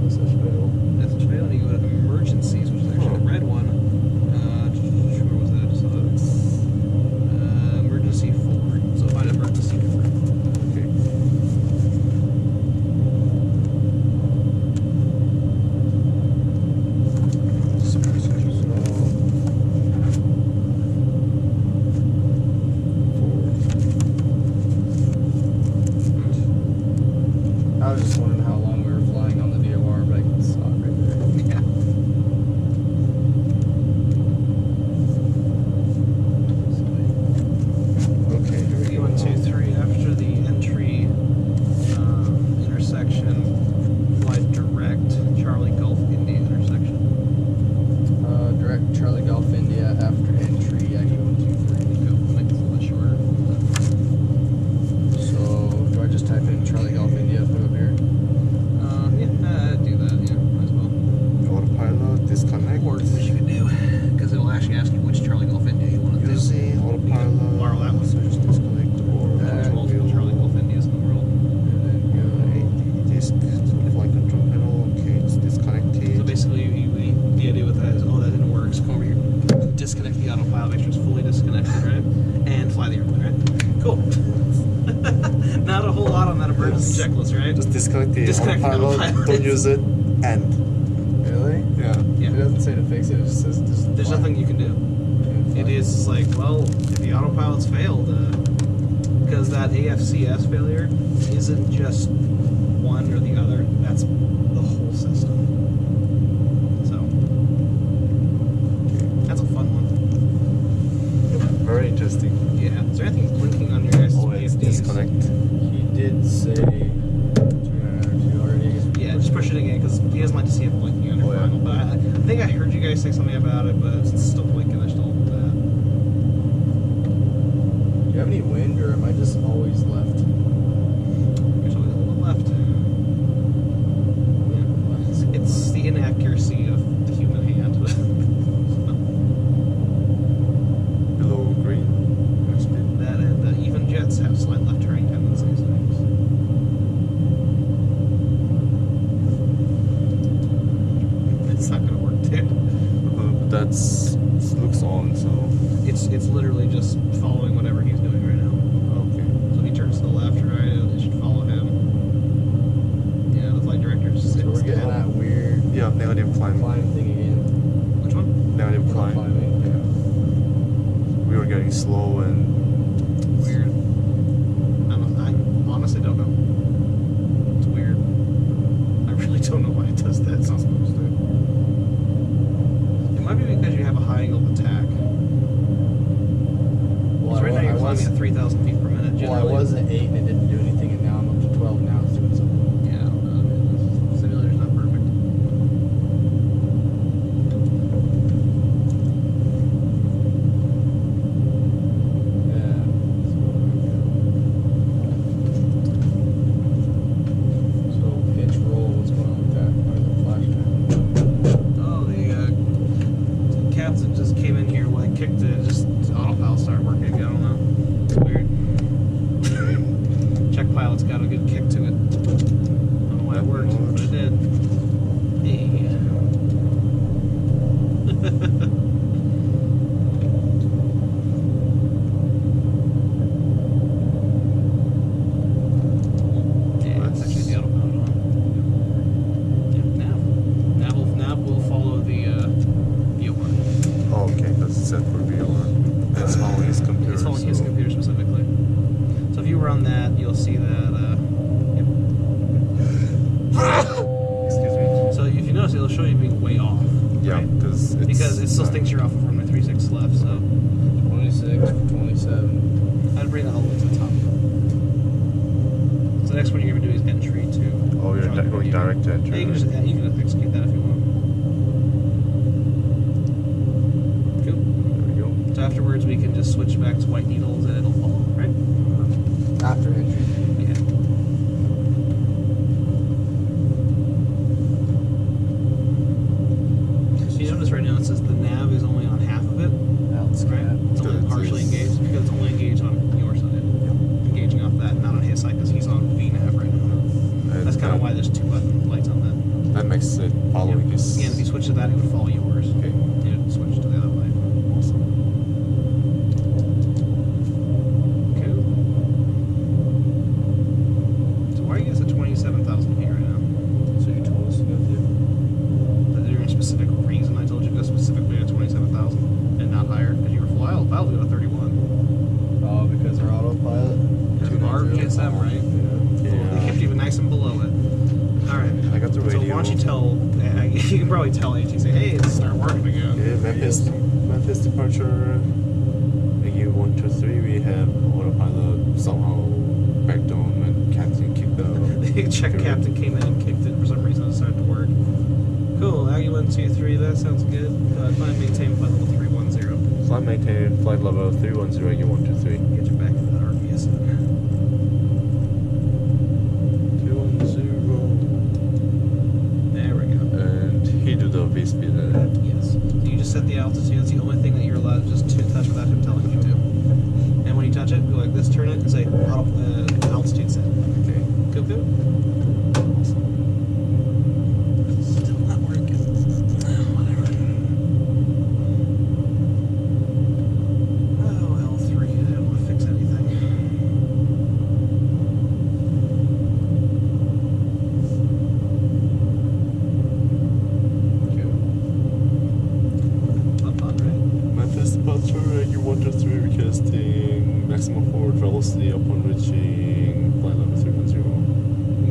Message fail. Message fail, and you go to emergencies, which is actually the red one. Where was that? So emergency 4. So find emergency 4. Okay. I was just wondering how long we were flying on the VOR, but I can saw it right there. Yeah. Okay, here we go. 1, 2, 3. After the entry intersection, fly direct Charlie Gulf India intersection. Direct Charlie Golf India after entry, actually 1, 2, 3. Go. Make this a little bit shorter. So, do I just type in Charlie Golf India, put it up here? Yeah, do that. Yeah, might as well. Autopilot, disconnect. Or what you could do, because it'll actually ask you which Charlie Gulf India you want to do. Using autopilot. Borrow that one. So just disconnect or There's multiple Charlie Gulf Indias in the world. And then go. Disk flight control panel. Okay, it's disconnected. So basically, the idea with that is, oh, that didn't work. So come over here, disconnect the autopilot, make sure it's fully disconnected, right? And fly the airplane, right? Cool. Not a whole lot on that emergency Yes. checklist, right? Just disconnect the Disconnect the autopilot. autopilot. Don't use it. End. Really? Yeah. Yeah. It doesn't say to fix it, it just says just There's fly. nothing you can do. Yeah, It fly. is like, well, if the autopilot's failed, because that AFCS failure isn't just one or the other, that's the whole system. So, that's a fun one. Very interesting. Yeah. Is there anything blinking on your guys' Oh, it's PFDs? disconnect. He did say 2 already, I guess. Yeah, just push it again because he doesn't like to see it blinking on your Oh, yeah. final. But I think I heard you guys say something about it, but since it's still blinking, I still hold that. Do you have any wind, or am I just always left? There's always a little left. Yeah. It's the inaccuracy of the human hand. Below green. That and even jets have slight left turning tendencies. It's not going to work, dude. But that's it looks on. So It's literally just following whatever he's doing right now. okay. So if he turns to the left or right, it should follow him. Yeah, the flight director's So we're getting that weird Yeah, negative climb. climb thing again. Which one? Negative We're climb. climbing. Yeah. We were getting slow and Weird. I honestly don't know. It's weird. I really don't know why it does that. It's not supposed to. It might be because you have a high angle of attack. Well, Because right now you're I was, climbing at 3,000 feet per minute. well, I Generally. was at 8 and it didn't do anything, and now I'm up to 12. Now it's doing something. Yeah, I don't know. The simulator's not perfect. Yeah. So pitch roll. What's going on with that? Why is it flashing? Oh, the captain just came in here, like kicked it, just autopilot started working again. I don't know. It's weird. Check pilot's got a good kick to it. I don't know why it worked, but it did. Hey. Yeah, that's actually the autopilot on. Yeah, nav will follow the VOR. it still thinks you're off of runway 36 left, so 26, 27. I'd bring that all the way to the top. So the next one you're gonna do is entry to. Oh, you're going direct to entry. Yeah, you can just execute that if you want. Cool. There we go. So afterwards we can just switch back to white needles and it'll fall, right? After entry. Yeah. So you notice right now it says the nav is only on half of it, right? It's only partially engaged because it's only engaged on your side. Engaging off that, not on his side because he's on VNAV right now. That's kind of why there's 2 button lights on that. That makes it following his. Again, if you switch to that, it would follow yours. Okay. It would switch to the other light. Awesome. Cool. So why are you guys at 27,000 feet right now? So you told us to go through? Is there any specific reason I told you to go specifically at 27,000 and not higher? Because you were flying to go to 31. Oh, because our autopilot? Because of our PSM, right? They kept you nice and below it. Alright. I got the radio. So why don't you tell, you can probably tell AT, say, hey, it's start working again. Yeah, Memphis departure. AU123, we have autopilot somehow backed on and captain kicked out. The check captain came in and kicked it for some reason. It started to work. Cool. AU123, that sounds good. Climb maintain flight level 310. Flight maintain flight level 310, AU123. Get you back to that RPS. 310. There we go. And he do the V speed at it. Yes. So you just set the altitude. It's the only thing that you're allowed to just touch without him telling you to. And when you touch it, go like this, turn it, and say altitude set. Okay. Go, go. Still not working. Whatever. Oh, L3. I don't want to fix anything. Up on, right? Memphis departure, AU123 requesting maximum forward velocity upon reaching flight level 310.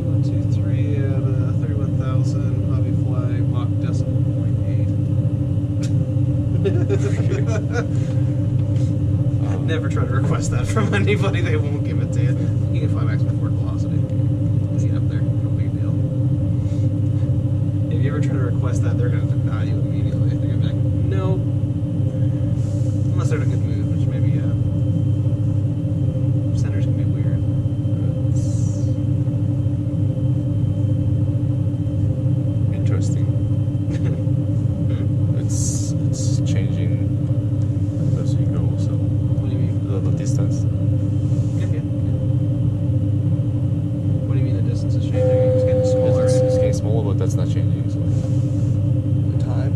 1, 2, 3 at 31,000. Hobby fly Mach decimal 0.8. Never try to request that from anybody. They won't give it to you. You can fly maximum forward velocity. Get up there. No big deal. If you ever try to request that, they're going to deny you immediately. They're going to be like, no. Unless they're in a good mood, which maybe, centers can be weird. Interesting. It's changing as you go, so What do you mean? the distance. Yeah, yeah. What do you mean the distance is changing? It's getting smaller. It's getting smaller, but that's not changing. So. The time?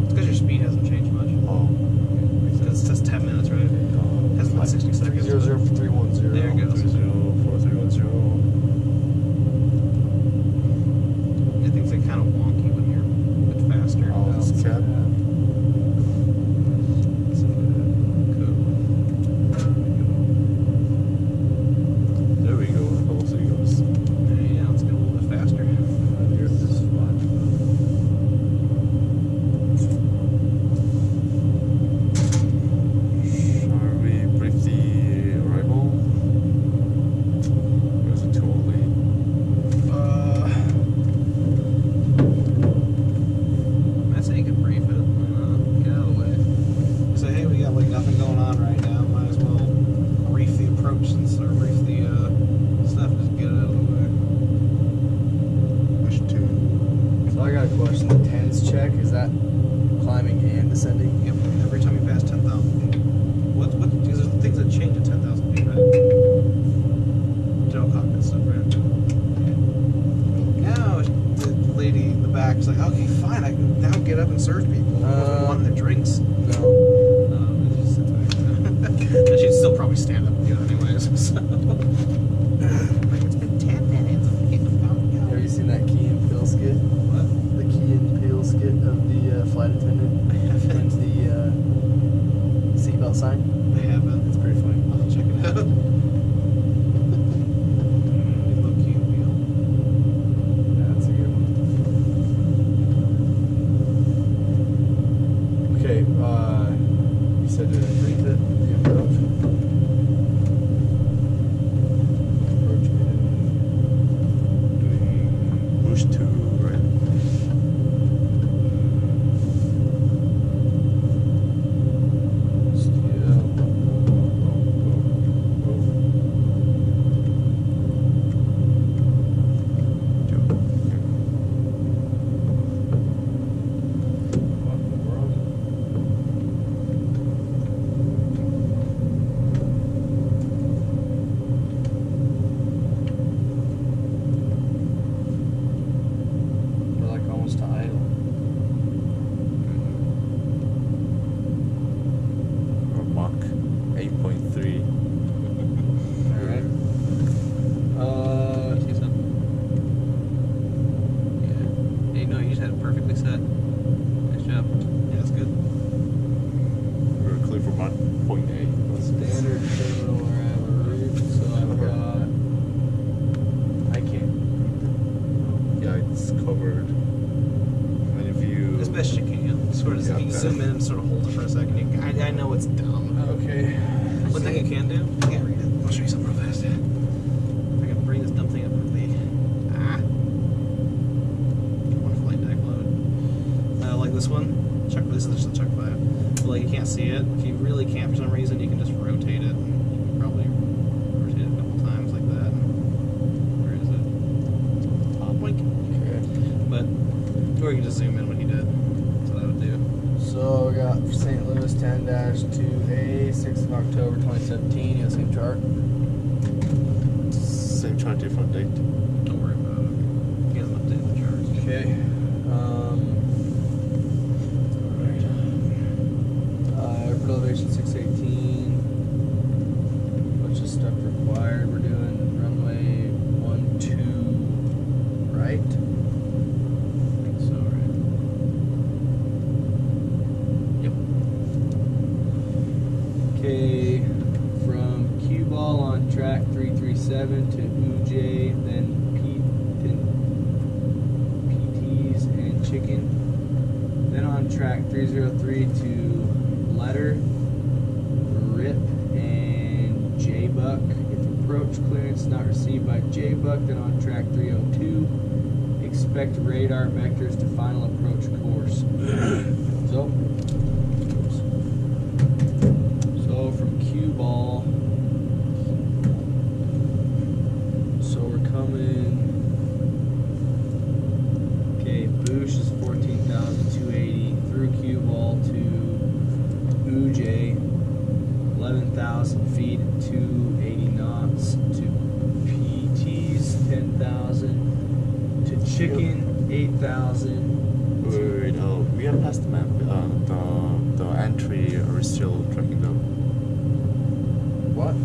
It's because your speed hasn't changed much. Oh. Because it says 10 minutes, right? It hasn't been 60 seconds. 300 There it goes. 304, 310. I think it's like kind of wonky when you're a bit faster. Oh, it's cap. Cool. There we go. Velocity goes. Yeah, let's get a little bit faster. Shall we brief the arrival? Or is it too early? I'd say you can brief it. Get out of the way. Say, hey, we got like nothing going on right now. Might as well brief the approach or brief the stuff. Just get it out of the way. Push 2. So I got a question. The 10s check, is that climbing and descending? Yep. Every time you pass 10,000 feet. What? These are the things that change at 10,000 feet, right? General cockpit stuff, right? Now the lady in the back is like, okay, fine, I can now get up and serve people. I wasn't wanting the drinks. No. Just sit back. And she'd still probably stand up and do it anyways. So. Like, it's been 10 minutes. I'm getting Have you seen that Key and Peele skit? What? The Key and Peele skit of the flight attendant and the seatbelt sign? I haven't. It's pretty funny. I'll check it out. Low key wheel. Yeah, that's a good one. is covered. I mean, if you As best you can. Sort of, Yeah, you can okay. zoom in and sort of hold it for a second. I know it's dumb. Okay. One thing you can do, I can't read it. I'll show you something real fast. I can bring this dumb thing up quickly. One flight deck load. Like this one. This is just a Chuck 5. But like you can't see it. If you really can't for some reason, you can just rotate it. And you can probably rotate it a couple times like that. Where is it? Blink. Okay. But, or you can just zoom in what he did. That's what I would do. So we got St. Louis 10-2A, 6th of October 2017. You got the same chart. same chart, different date. Don't worry about it. He hasn't updated the charts. Okay. Airport elevation 618. Bunch of stuff required. We're doing runway 12, right? I think so, right? Yep. Okay. From cue ball on track 337 to UJ, then PTs and chicken. Then on track 303 to letter, rip, and J-Buck. If approach clearance not received by J-Buck, then on track 302, expect radar vectors to final approach course. So from cue ball, so we're coming. Okay, Boosh is 14,280 through cue ball to UJ, 11,000 feet, 280 knots to PTs, 10,000 to chicken, 8,000. Wait, we are past the map. The entry are still tracking them. What?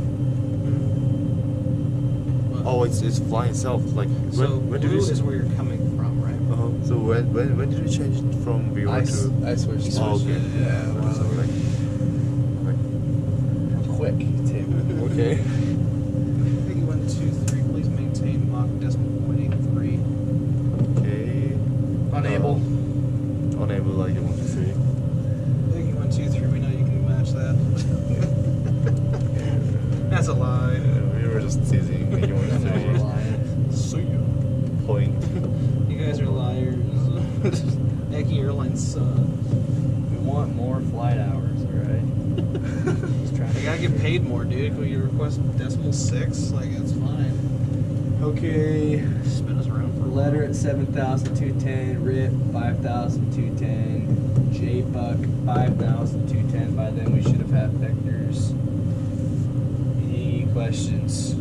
Oh, it's flying itself. Like So when did blue you? is where you're coming from, right? So when did you change it from VR I to? switched. Oh, okay. Yeah, wow. So like, Quick, Tim. Okay. Piggy 1, 2, 3, please maintain Mach decimal 0.83. okay. Unable. Unable, like 1, 2, 3. Piggy 1, 2, 3, we know you can match that. That's a lie. We were just teasing. You want to No, we're say lying. point. You guys are liars. Making airlines suck. We want more flight hours, alright? Just trying I gotta get paid more, dude. Can you request decimal 6? Like, it's fine. Okay. Spin us around for a Letter while. at 7,210, RIP 5,210, J-Buck 5,210. By then we should have had vectors. Any questions?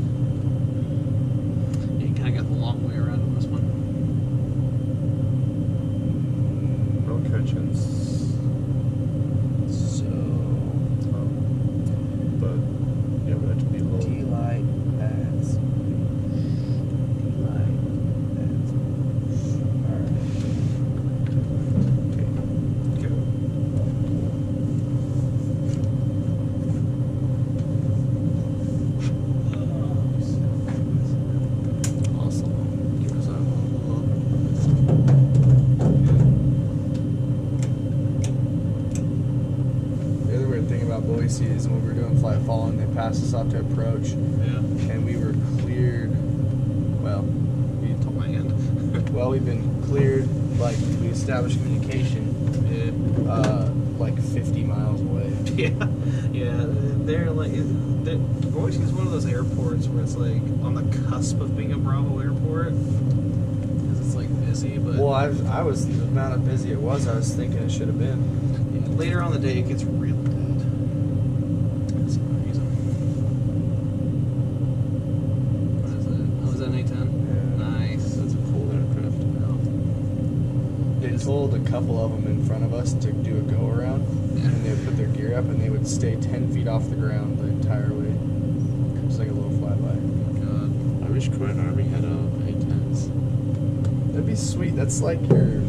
You kinda got the long way around on this one. No questions. So, But yeah, we have to be low. D-light, that's D-light, that's alright. Okay. Go. Awesome. Give us a The other weird thing about Boise is when we were doing flight following, they passed us off to approach, Yeah. and we were cleared. Well, You told my hand. we've been cleared. Like we established communication, like 50 miles away. Yeah. Yeah. They're like, Boise is one of those airports where it's like on the cusp of being a Bravo airport. Because it's like busy, but. Well, I was the amount of busy it was. I was thinking it should have been. Yeah, later on in the day, it gets real dead. For some reason. What is it? Oh, is that an A10? Yeah. Nice. That's a cool aircraft. They told a couple of them in front of us to do a go around, Yeah. and they would put their gear up and they would stay 10 feet off the ground the entire way. It's like a little flyby. God. I wish Korean Army had A10s. That'd be sweet. That's like you're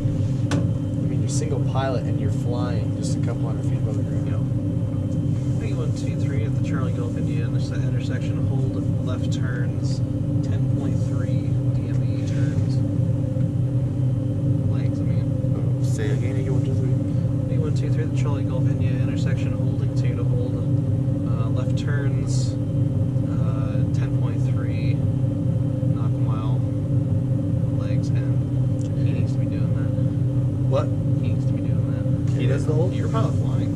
single pilot and you're flying just a couple hundred feet above the ground. I think 1, 2, 3 at the Charlie Gulf India intersection. Hold left turns. 10.3 DME turns. Charlie Golf India intersection, holding 2 to hold. Left turns, 10.3 nautical mile legs, and he needs to be doing that. What? He needs to be doing that. He does the hold? You're pilot flying.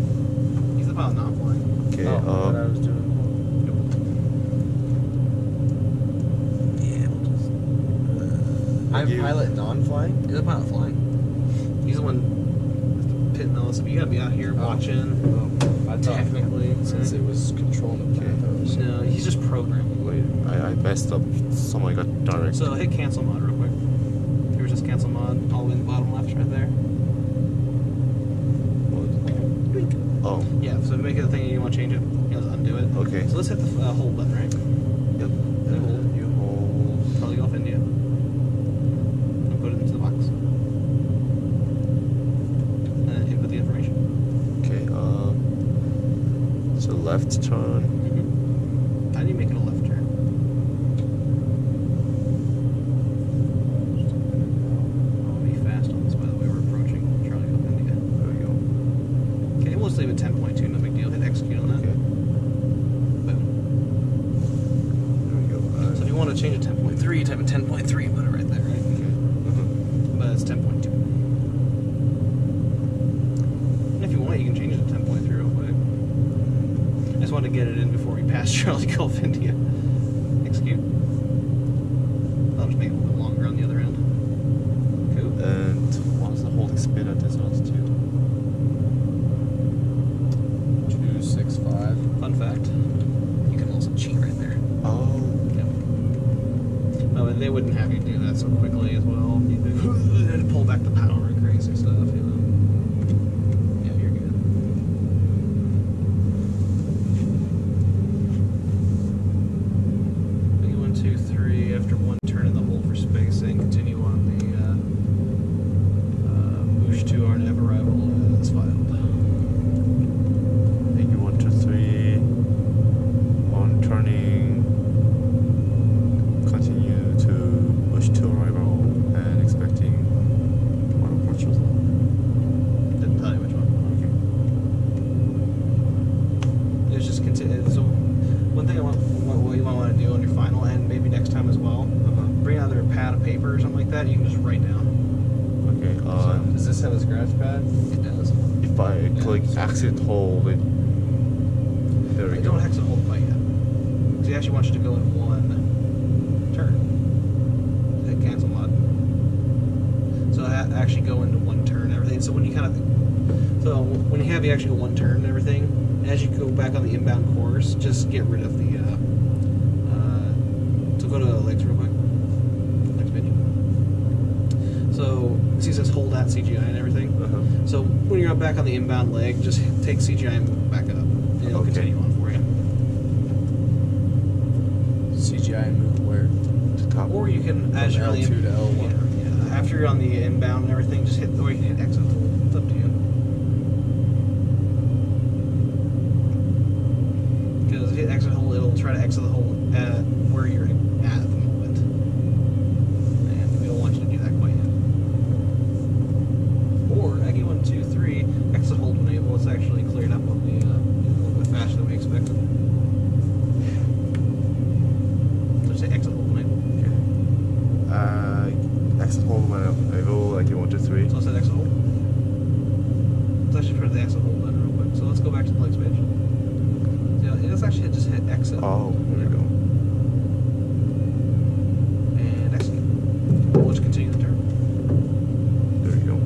He's the pilot not flying. Okay. Oh, I thought I was doing Yeah, we'll just. I'm You- pilot non-flying? You're the pilot flying. He's the one pitting all this up. You gotta be out here watching. I thought Technically, since right? it was controlling the path, I was No, he's just programming. Wait, I messed up. Somebody got direct. So hit cancel mod real quick. Here's this cancel mod, all the way in the bottom left, right there. Oh, Yeah. So to make it the thing you want to change it, you know, undo it. okay. So let's hit the hold button, right? Yep. You hold. You hold. Charlie Golf India. And put it into the box. And then input the information. Okay. So left turn. How do you make it a left turn? I'll be fast on this, by the way. We're approaching Charlie Golf India. There we go. Okay, we'll just leave it 10.2, no big deal. Hit execute on that. Okay. Boom. There we go. So if you want to change it to 10.3, type in 10.3 and put it right there, right? But it's 10.2. And if you want, you can change it to 10.3 real quick. I just wanted to get it in before we pass Charlie Golf India. Execute. I'll just make it a little bit longer on the other end. Cool. And what was the holding speed at this altitude? 265. Fun fact, you can also cheat right there. Oh. Yep. No, and they wouldn't have you do that so quickly as well. You had to pull back the power and crazy stuff, you know. Yeah, you're good. Big 1, 2, 3. After one turn in the hole for spacing, continue on the Boosh 2 RNAV arrival as filed. Thank you. 1, 2, 3. On turning. Continue to push to arrival and expecting one approach as well. Didn't tell you which one. Okay. It's just continue. So one thing what you might want to do on your final, and maybe next time as well, bring either a pad of paper or something like that. You can just write down. Okay. Does this have a scratch pad? It does. If I click exit hold, it. There we I go. don't exit hold quite yet. Because he actually wants you to go in one turn. Hit cancel mod. So actually go into one turn and everything. So when you when you have the actual one turn and everything, as you go back on the inbound course, just get rid of the. So go to legs real quick. Legs menu. So see it says hold at CGI and everything. So when you're back on the inbound leg, just take CGI and move it back up, and it'll Okay. continue on for you. CGI and move where? To top. Or you can, as you're on the L2 to L1. yeah, after you're on the inbound and everything, just hit, or you can hit exit hold. It's up to you. Because hit exit hold, it'll try to exit the hole at where you're at the moment, and we don't want you to do that quite yet. Or Aggie 1, 2, 3, exit hold enable. It's actually cleared up on the a little bit faster than we expected. So say exit hold enable. Exit hold when I go like you 1, 2, 3. So let's hit exit hold. Let's actually try the exit hold button real quick. So let's go back to the legs page. So yeah, let's actually just hit exit. Oh, there we go. And execute. We'll just continue the turn. There we go.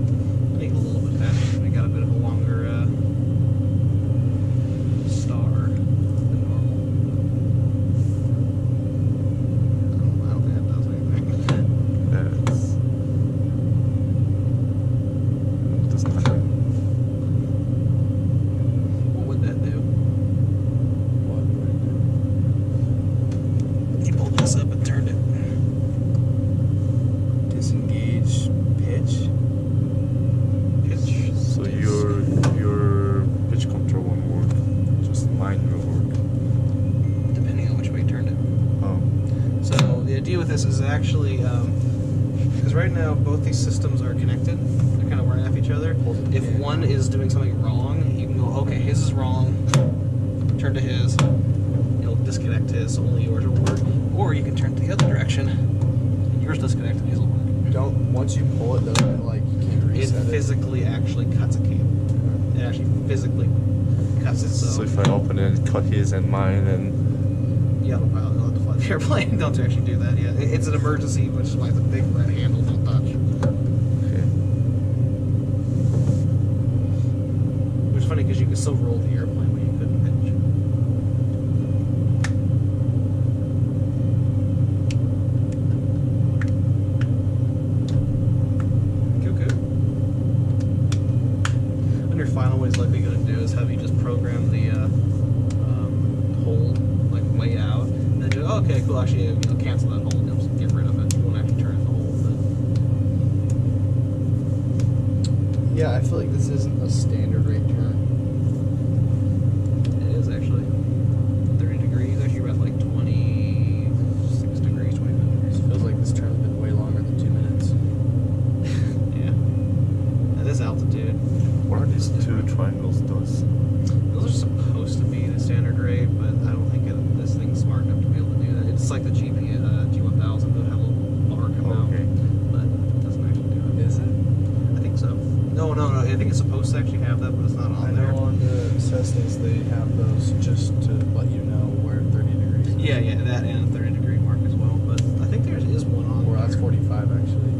Make it a little bit faster. We got a bit of a longer star than normal. I don't think that does anything. That's. Doesn't matter. What would that do? What? You pulled this up and turned it. Disengage pitch? Pitch. So your pitch control won't work. Just mine will work. Depending on which way you turned it. Oh. So the idea with this is actually Because right now, both these systems are connected. They're kind of running off each other. If one is doing something wrong, you can go, okay, his is wrong, turn to his. It'll disconnect his, so only yours will work. Or you can turn to the other direction, and yours disconnect and his will work. Once you pull it, doesn't it, like, you can't It reset it? physically actually cuts a cable. It actually physically cuts it, So if I open it, cut his and mine, and yeah, the pilot will have to fly the airplane. Don't actually do that. Yeah, it's an emergency, which is why it's a big red handle. Don't touch. okay. Which is funny because you can still roll the airplane, but you couldn't pitch. Cuckoo. And your final what he's likely going to do is have you just program the hold like way out, and then do okay, cool. Actually, cancel that hold. You'll just get rid of it. You won't actually turn the hold. Yeah, I feel like this isn't a standard rate turn. It is actually 30 degrees. Actually, about like 26 degrees, 25 degrees. It feels like this turn's been way longer than 2 minutes. Yeah. At this altitude, What are these two triangles does? those are supposed to be the standard rate, but I don't think this thing's smart enough to be able to do that. It's like the G1000 that have a little bar come out, Okay. but it doesn't actually do it. Is it? I think so. No. I think it's supposed to actually have that, but it's not I on there. know on the Cessnas they have those just to let you know where 30 degrees is. Yeah, that and a 30-degree mark as well. But I think there is one on. Or that's 45 actually.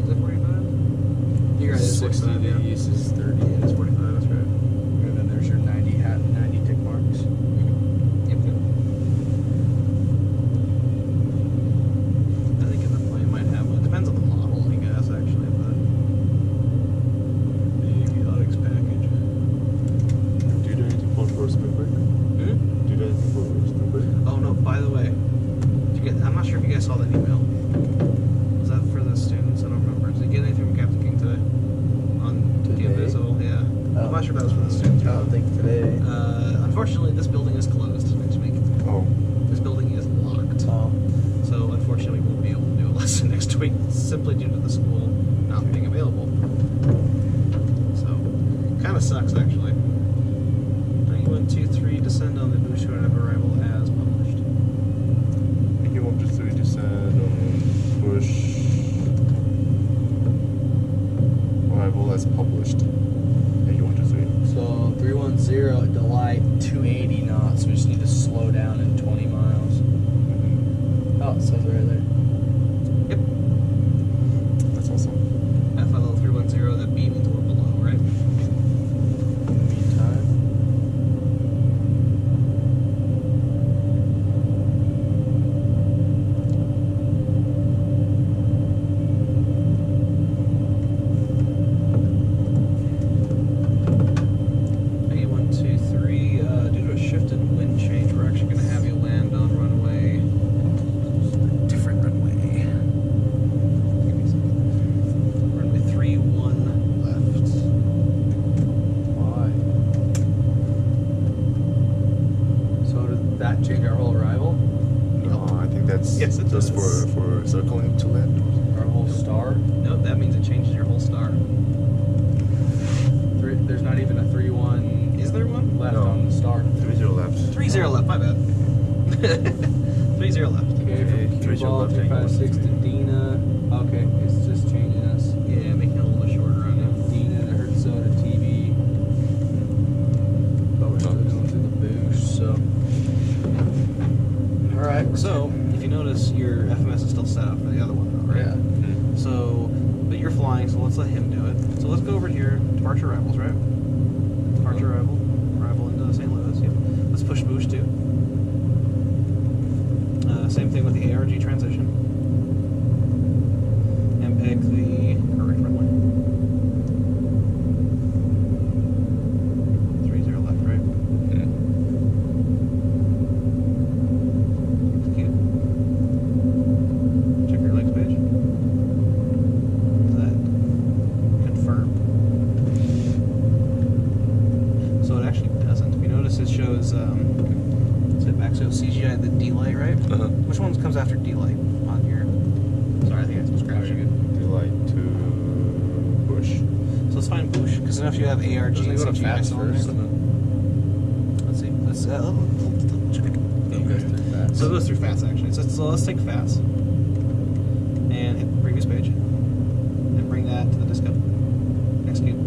Is it 45? You're right. It's 60 45. Yeah. degrees is 30. It is 45. That's right. And then there's your 90 tick marks. Yep. I think the plane might have one. It depends on the model, I guess, actually. But the avionics package. Do you do anything for spring break? Do you do anything for spring break? Oh no! By the way, I'm not sure if you guys saw that email. Was that for the students? I don't remember. Did you get anything from Captain King today? On Today? campus? Oh yeah. Oh. I'm not sure if that was for the students. I don't think today. Unfortunately, this building is closed next week. Oh. This building is locked. Oh. So unfortunately, we won't be able to do a lesson next week simply due to the school not being available. So, kind of sucks actually. 9123 descend on the boost short of arrival as published. Mickey 123 descend on push arrival as published. Mickey 123. So 310 Delight 280 knots. We just need to slow down in 20 miles. Oh, it says it right there. Yep. That's awesome. FLL 310, that B means we're below, right? In the meantime, Hey, 123, due to a shift in wind change, we're actually going to have you land on runway. Different runway. Give me a second. Runway 31 left. why? So did that change our whole arrival? No, I think that's Yes, it just does. for circling to land. Our whole star? Nope, that means it changes your whole star. There's not even a 3-1 Is there one? left No. on the star. 30 left. 3-0 left, my bad. 3-0 left. Okay, Okay, from 3 Q-ball left, 356 to Dina. Okay, it's just changing us. Yeah, making it a little bit shorter on you. Dina to Hertzo to TV. But we're still going through the boost, so. Alright, So, if you notice, your FMS is still set up for the other one, though, right? yeah. So, but you're flying, so let's let him do it. So let's go over here, departure arrivals, right? Departure arrival into St. Louis, yep. Let's push boost too. Same thing with the ARG transition. And pick the correct runway. 30 left, right? Execute. Check your legs page. Is that confirmed? So it actually doesn't. If you notice, it shows Because I know if you have ARG Doesn't it go to CGI fast cylinders. first? Let's see. Let's check. It goes through fast. So it goes through fast actually. So let's take fast and hit the previous page and bring that to the disco. Execute.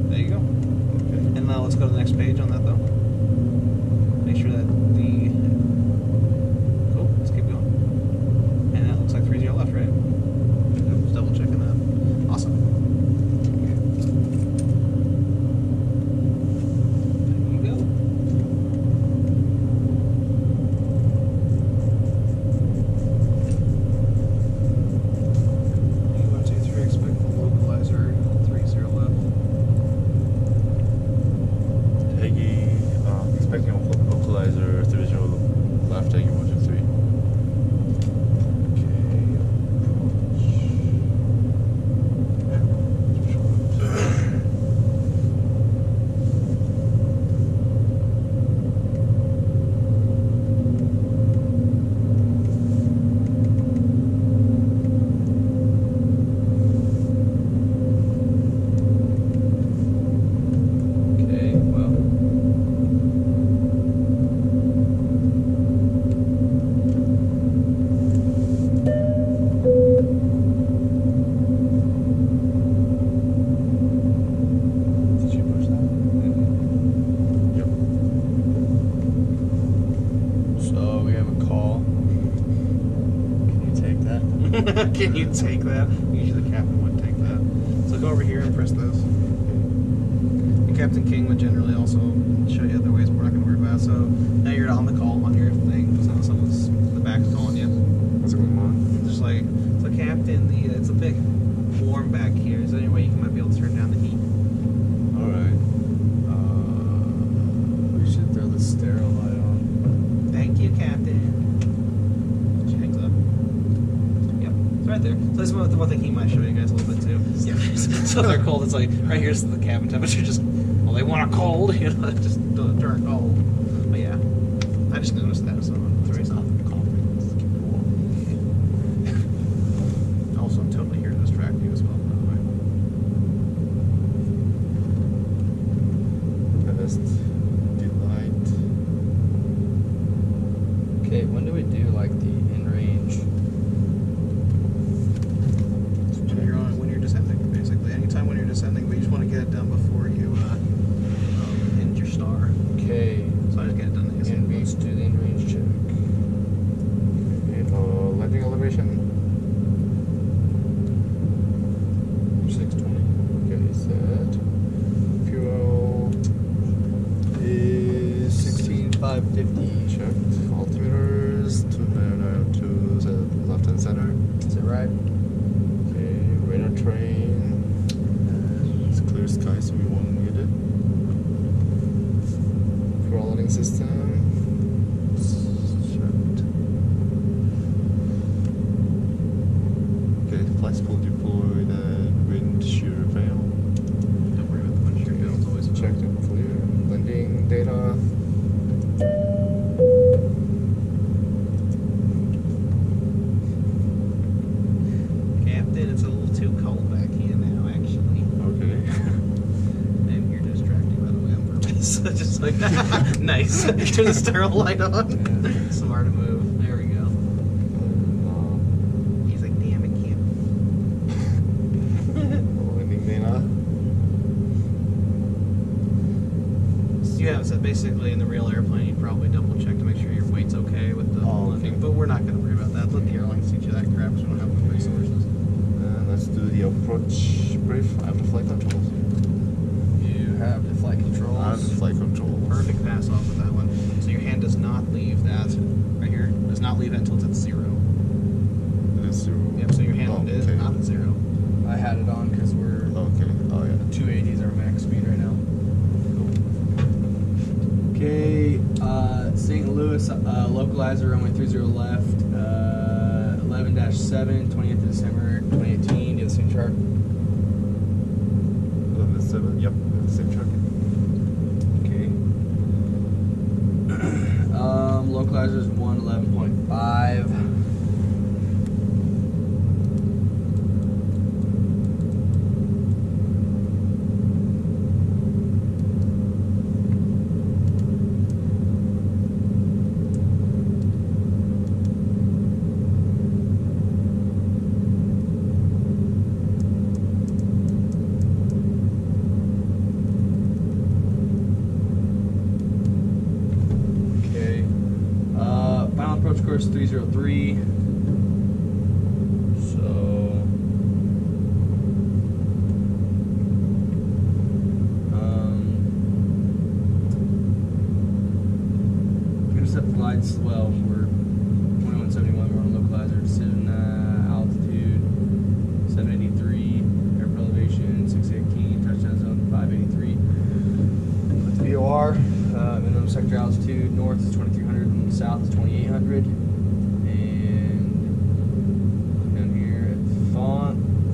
There you go. Okay. And now let's go to the next page on that though. Make sure that the cool. Let's keep going. And that looks like 30 left, right? Just double checking that. Awesome. There you go. 1, 2, 3. Expect the localizer 30 left. Aggie, expecting a localizer 30 left, Aggie 1, 2, 3. Okay, well. Did you push that? Yep. So we have a call. Can you take that? Can you take that? Usually the captain would take that. So go over here and press this. And Captain King would generally also show you other ways, but we're not going to worry about it. So now you're on the call on your thing. So someone's in the back calling you. What's going on? Just like, so Captain, it's a bit warm back here. Is there any way you might be able to turn down the heat? Alright. We should throw the stereo light on. Thank you, Captain. She hangs up. Yep, it's right there. So this is one thing he might show you guys a little bit too. Yeah. So if they're cold, it's like right here's the cabin temperature. Just well, they want a cold, you know, just during cold. But yeah, I just noticed that. So it's very soft. Also, I'm totally here to distract you as well. By the way. Best delight. Okay, when do we do like the in-range? When you're descending, basically. Anytime when you're descending, but you just want to get it done before you end your star. Okay. So I just get it done. Let's do the in-range check. Okay, landing elevation. 620. Okay, set. Fuel is 16,550. checked. Altimeters 299 to left and center. Is it right? Okay, radar train. It's clear sky, so we won't need it. Fuel loading system. Checked. Okay, flight school deployed and wind shear veil. Don't worry about the wind shear. It's always a Checked and clear. Landing data. Captain, it's a little too cold back here now, actually. Okay. And you're distracting, by the way, on purpose. Just like, nice. Turn the stereo light on. Yeah. Smart move. There we go. He's like, damn it, can't. Landing data. You have so basically in the real airplane, you'd probably double check to make sure your weight's okay with the landing. But we're not going to worry about that. Let the airlines teach you that crap, so we don't have the resources. And let's do the approach brief. I have the flight controls. You have the flight I have controls. the flight controls. Perfect pass off with that one. So your hand does not leave that right here. Does not leave that until it's at 0. It is 0. Yep. So your hand is okay. not at 0. I had it on because we're Okay. Oh yeah. 280 is our max speed right now. Okay, St. Louis localizer runway 30 left, 11-7, 20th of December 2018. Do you have the same chart? 11-7. Yep. Same track. Okay. Localizer is 111.5. course 303. So intercept glide swell for 2171. We're on localizer. Decision altitude 783. Airport elevation 618. Touchdown zone 583. VOR, minimum sector altitude north is 2300 and south is 2800. And down here at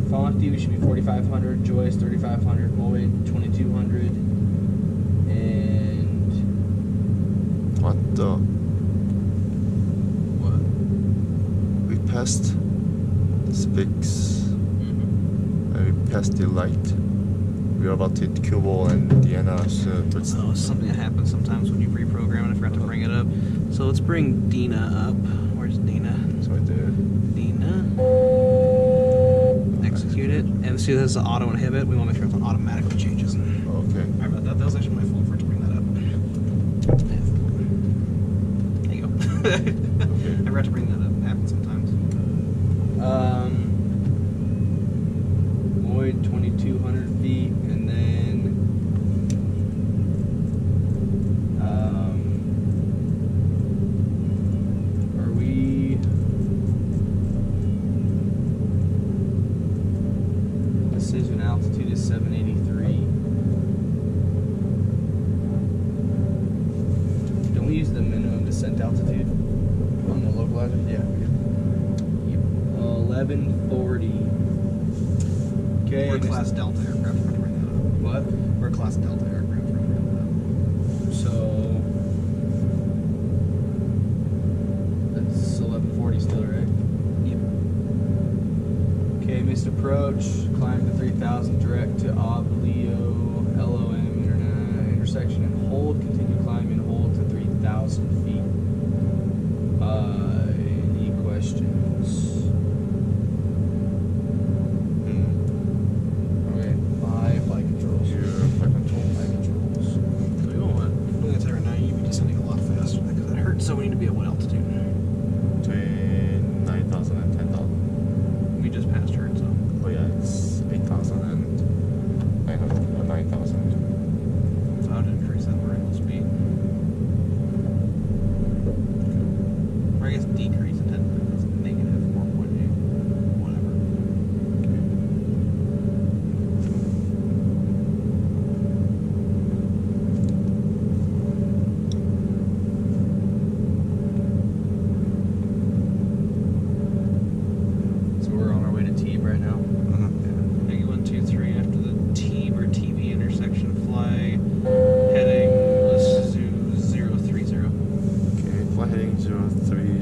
Fonty we should be 4500, Joyce 3500, Boyd 2200, and What the? what? We passed the Spix. And we passed the light. We are about to hit Cubo and Diana. So it's Oh, something that happens sometimes when you reprogram it. I forgot to bring it up. So let's bring Dina up. Where's Dina? right there. Dina. Execute it. And see this is auto inhibit. We want to make sure it automatically changes. Okay. Sorry about that. That was actually my fault for it to bring that up. There you go. Okay. I forgot to bring that up. It happens sometimes. Boyd 2200 feet, and then are we decision altitude is 783. Don't we use the minimum descent altitude on the localizer? Yeah, we do. 1140. Okay. We're class Delta aircraft. We're bring that up. What? We're class Delta aircraft. We're bring that So that's 1140 still, right? up. Yep. Okay, missed approach. Climb to 3000 direct to Oblio LOM intersection and hold. Continue climbing and hold to 3000 feet. Any questions? Okay, flight controls. Flight controls. Flight controls. So you know what? I'm going to tell you right now, you'd be descending a lot faster because it hurts. So we need to be at what altitude? Between 9,000 and 10,000. We just passed hurt, so. Oh yeah, it's 8,000 and 9,000. So I would increase that vertical speed. Or I guess decrease it. It's negative 4.8. Whatever. So we're on our way to Teeb right now. Peggy 123 after the T or TV intersection, fly heading let's do 030. Okay, flight heading 030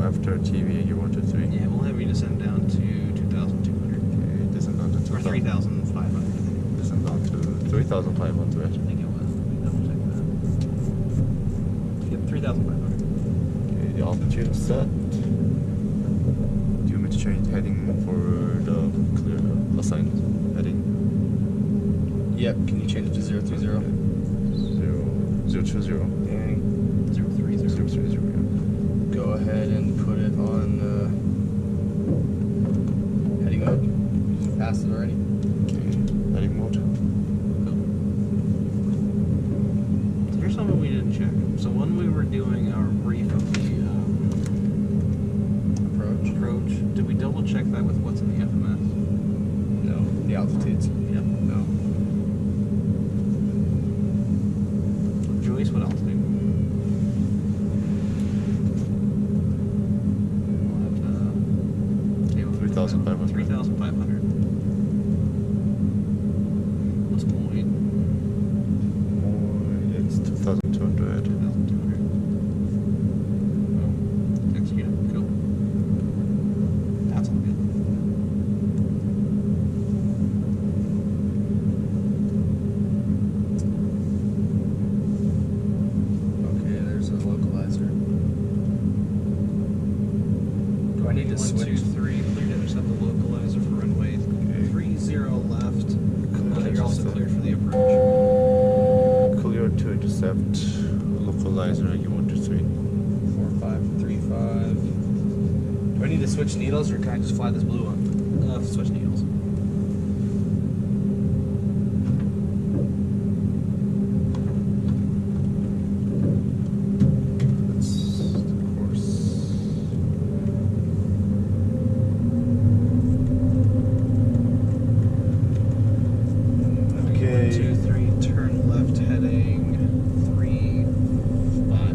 after TV, you want to 3. Yeah, we'll have you descend down to 2,200 Okay, descend down to or 3,500. I think. Descend down to 3,500. I think it was. Let me double check that. Yep, 3,500. Okay, the altitude is set. Do you want me to change heading for the clear assigned heading? Yep. Can you change it to 030? 020. Dang. 030. 030, yeah. Go ahead and put it on heading mode. You just passed it already. Okay, heading mode. So here's something we didn't check. So when we were doing our brief of the approach, did we double check that with what's in the FMS? No, the altitudes. Yep. No. Joyce, what else do? We'll have 3,500. 3,500. What's Moid? It's 2,200. 2,200. Oh, execute it. Cool. That's all good. Okay, there's a localizer. Do I need to 1, switch? 2, 3. Clear to intercept the localizer for runway 30 left. You're also cleared for the approach. Clear to intercept localizer, you want to 3. 4 3535. Do I need to switch needles or can I just fly this blue one? Switch needles. That's the course. Okay. 2, 3, turn left heading 3, 5, 5.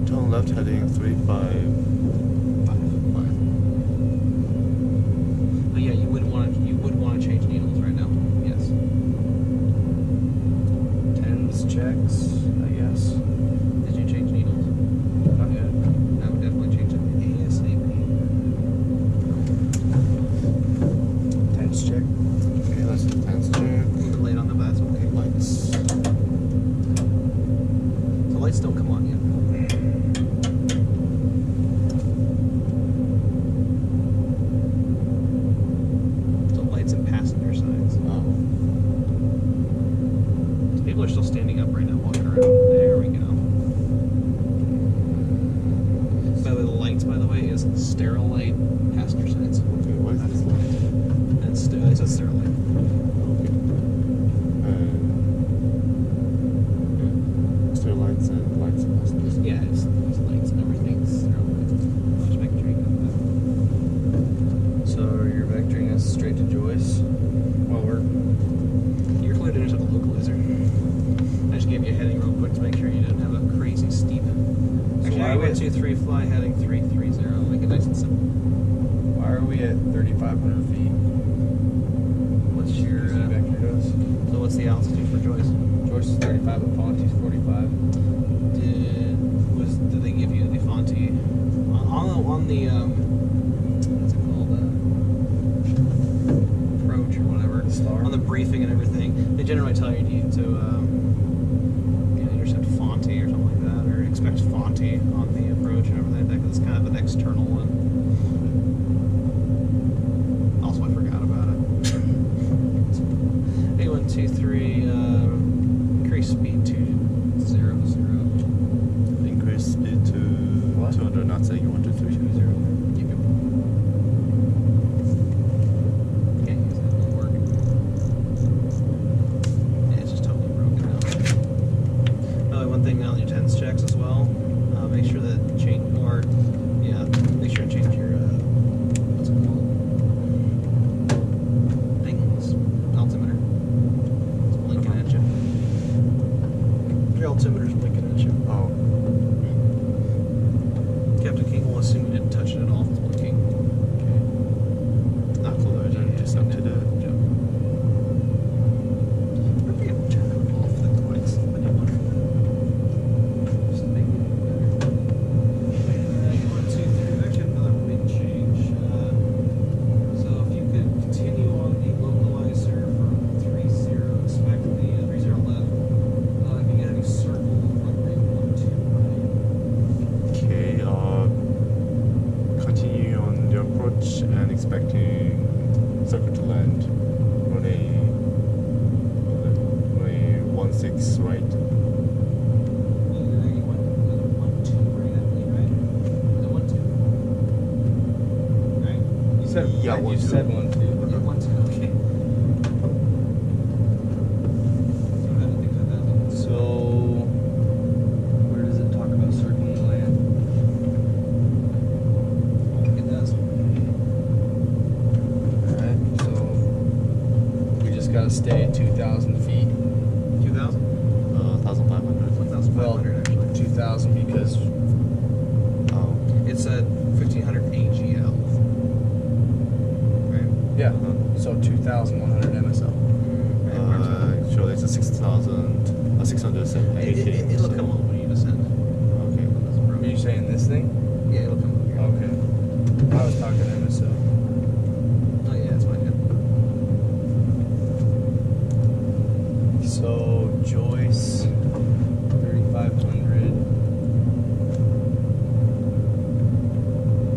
Turn left heading 35. But yeah, you would want to change needles right now. Yes. Tens checks, I guess. Did you change needles? Not yet. I would definitely change it ASAP. Tens check. Okay, that's the tens check. A little bit late on the bats. Okay. Lights. The lights don't come on yet. The lights and passenger signs. Oh. People are still standing up right now, walking around. There we go. By the way, the lights, by the way, is sterile light passenger signs. Okay, what is this light? And it says sterile light. Okay. Extra lights and lights and passengers. Yeah, it's lights and everything. Sterile light. Just making sure you got that. So you're vectoring us straight to Joyce? Well, You're clear to enter the localizer. I just gave you a heading real quick to make sure you didn't have a crazy steep. Actually, why I are we 1, at- 2, 3, fly heading 330. Make it nice and simple. why are we at 3,500 feet? What's your Because you vectored us. so what's the altitude for Joyce? Joyce is 35, but Fonty's 45. Did they give you the Fonte on the what's it called approach or whatever Star? on the briefing and everything? They generally tell you to intercept Fonte or something like that, or expect Fonte on the approach and everything like that, 'cause it's kind of an external one. Also, I forgot about it. Hey, 1, 2, 3. Increase speed to 0, 0. Increase speed to What? 200 knots, saying you want to 320. You can. Can't use that, won't work. Yeah, it's just totally broken now. By the way, one thing now on your tens checks as well, make sure that make sure to change your, what's it called? Things. Altimeter. It's blinking at you. Your altimeter's blinking at you. Oh. Captain King will assume you didn't touch it at all if it's blinking. Okay. Localizer detected it. Maybe I can turn it off the lights. Just make it better. 1, 2, 3. Actually, another big change. So if you could continue on the localizer from 30, expect the 30 left. If you get any circle, runway 12 right. Okay, continue on the approach and expecting circle to land. Runway 16 right. You said, Yeah, you 1, 2. said 1, 2. So, where does it talk about circling the land? It does. Alright, so we just gotta stay at 2,000 feet. 2,000? 1,500. 1,500 actually. 2,000 because Oh. It's at 1,500 AGL. Right? yeah, so 2,100 MSL. Actually, it's a 680. It'll come on when you descend. Okay. Are you saying this thing? Yeah, it'll come up here. Okay. I was talking MSL. Oh yeah, it's fine. Yeah. So Joyce, 3,500.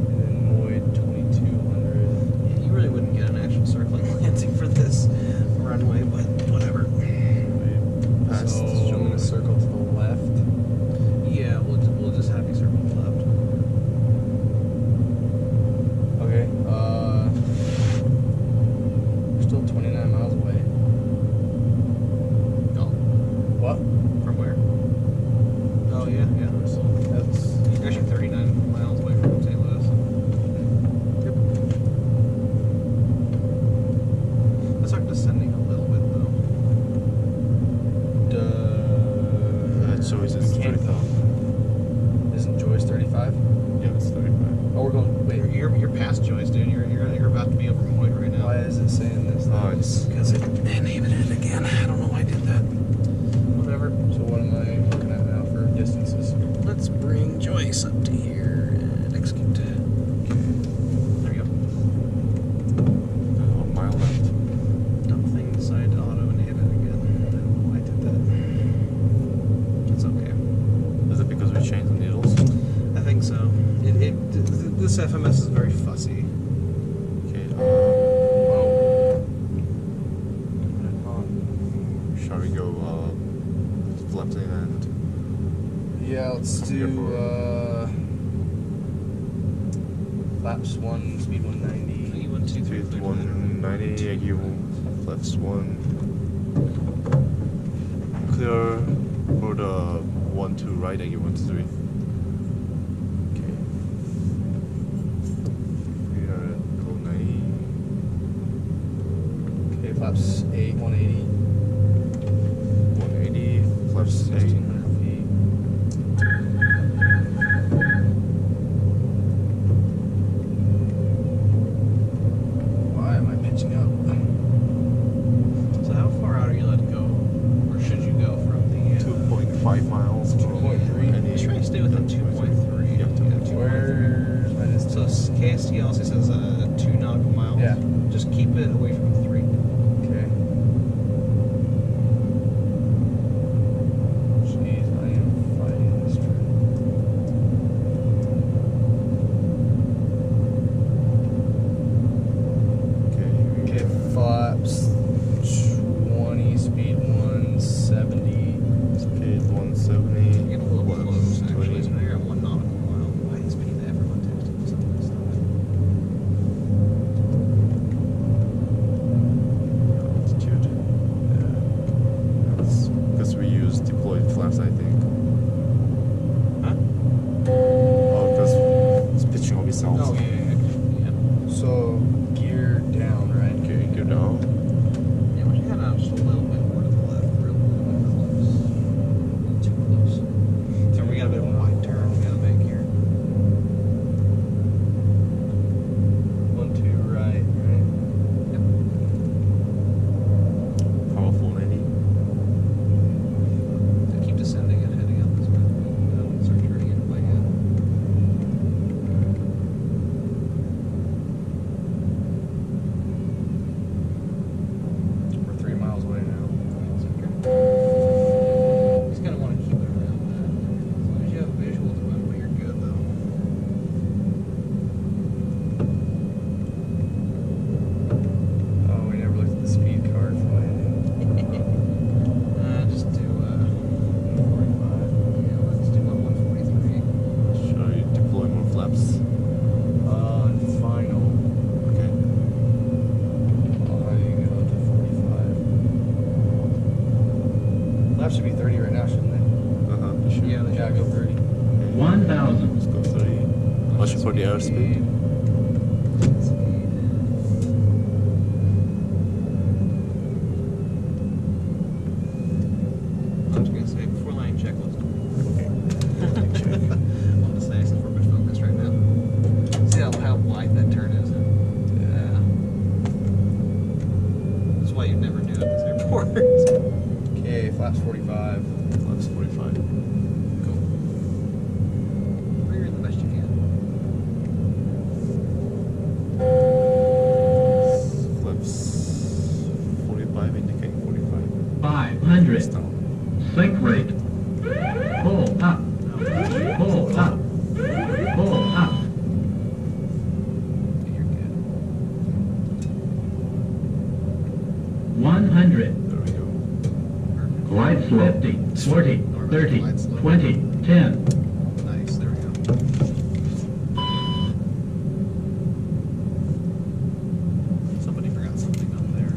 And then Moyd, 2,200. Yeah, you really wouldn't get an actual circling landing for this. fast, Joyce, dude. You're about to be over Moy right now. Why is it saying this? Oh, it's Because it inhibited it again. I don't know why I did that. Whatever. So what am I looking at now for distances? Let's bring Joyce up to here and execute. There we go. a mile left. Dumb thing decided to auto inhibit again. I don't know why I did that. It's okay. Is it because we changed the needles? I think so. This FMS is very fussy. Okay. Oh. Shall we go flaps in and Yeah, let's do flaps 1, speed 190. 1, 2, 3, speed 190, Aggie flaps 1. Clear for the 1 2 right, Aggie 1 2 3. Okay. We are at code 90. Okay, flaps 8, 180. 180, flaps 8. 1600 feet. Why am I pitching up? So how far out are you allowed to go? Or should you go from the... 2.5 miles. 2.3. Try to stay within 2.3. Yeah, 2.3. Where's my distance? So KST also says 2 nautical miles. Yeah. Just keep it away from 3. Okay. Jeez, I am fighting this trip. Okay, Okay, flaps 20, speed 170. speed 170. Get a little close, actually. 20. So now you're at 1 nautical mile. Why is speed everyone texting some of this stuff? Altitude. Yeah. That's because we use deployed flaps, I think. Huh? Oh, because it's pitching off itself. Oh, yeah. So, gear down, right? Okay, go down. Yeah, we should head out just a little bit more to the left. Real close. Too close. So we got a bit of a wide turn we gotta make here. 1, 2, right, right? Powerful 90. Keep descending and heading up this way. Start turning it like that. We're 3 miles away now. Just gonna want to keep it around that. As long as you have visuals about it, you're good though. Oh, we never looked at the speed card for landing. Just do 45. yeah, let's do 143. Shall we deploy more flaps? And final. Okay. I'll have you go to 45. That should be 30 right now, shouldn't they? Sure. Yeah, Yeah, go 30. Okay. 1,000. Let's go 30. Watch for the airspeed. I'm just gonna say before landing checklist. Check. I want to say since we're much focused right now. See how wide that turn is. Yeah. That's why you'd never do it at this airport. Okay, flaps 45. Flaps 45. Cool. Bring her in the best you can. Flaps 45, indicating 45. 500. Down. Sink rate. Pull up. Pull up. Pull up. You're good. 100. There we go. Perfect. Glide slope. 50, 40, 30, 20, 10. Nice. There we go. Somebody forgot something on their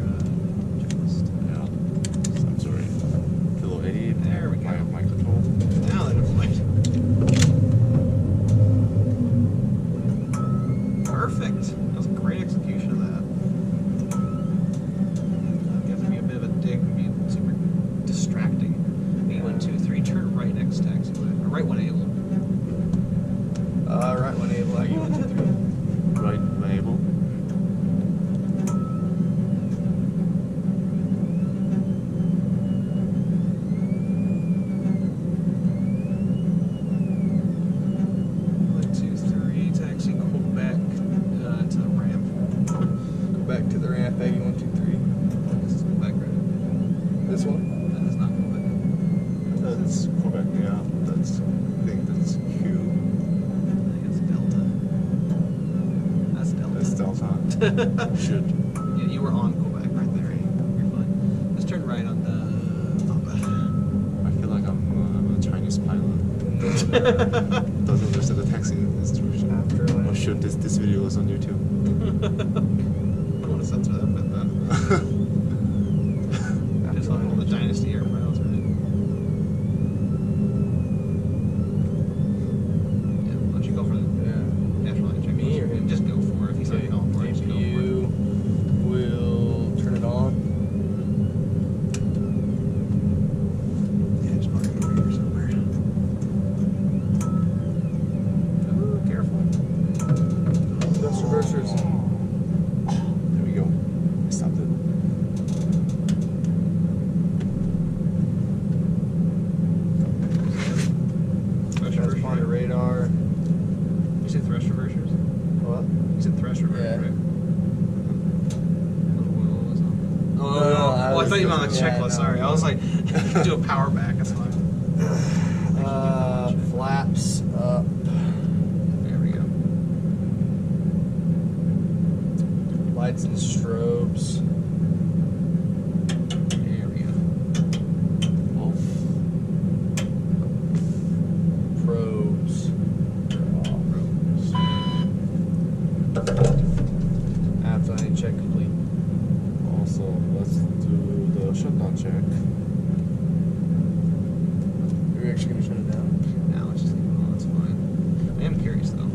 checklist. Yeah. I'm sorry. Kilo 80. There we go. My control. Now they deployed. Perfect. That was a great execution of that. You have to be a bit of a dick and be super distracting. B123, turn right next taxiway. Or right 1A, Should. Yeah, you were on Quebec right there. You're fine. Just turn right on the. I feel like I'm a Chinese pilot. Doesn't understand the taxi instruction. Oh shoot, this video is on YouTube. I don't want to censor that bit then. Just like all the Dynasty airplanes, right? Yeah, why don't you go for the national line check? Me or him? Just go for it. If he's not going for it, just go for it. You will turn it on. Yeah, just park it over here somewhere. Ooh, careful. Best reversers. There we go. I stopped it. Thrush That's reversers, on the right? radar. You said thrush reversers? What? You said thrush reversers, Yeah. right? Oh, No, I thought you meant like yeah, checklist. no. Sorry, I was like, do a power back. That's fine. Flaps up. There we go. Lights and strobes. There we go. Off. Probes. After check complete. Also, let's do the shutdown check. Are we actually gonna shut it down? Now let's just leave it on. It's fine. I am curious though.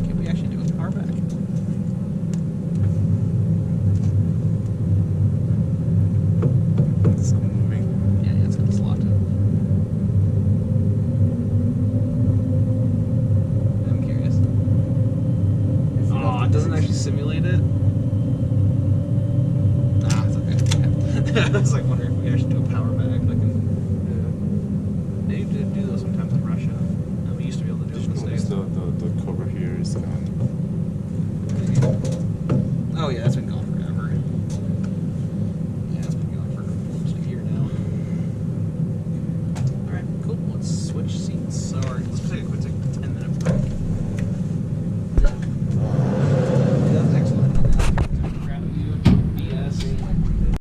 Can we actually do a power back? It's moving. Yeah, it's gonna slot in. I'm curious. Oh, it doesn't actually simulate it. Ah, it's okay. I was like wondering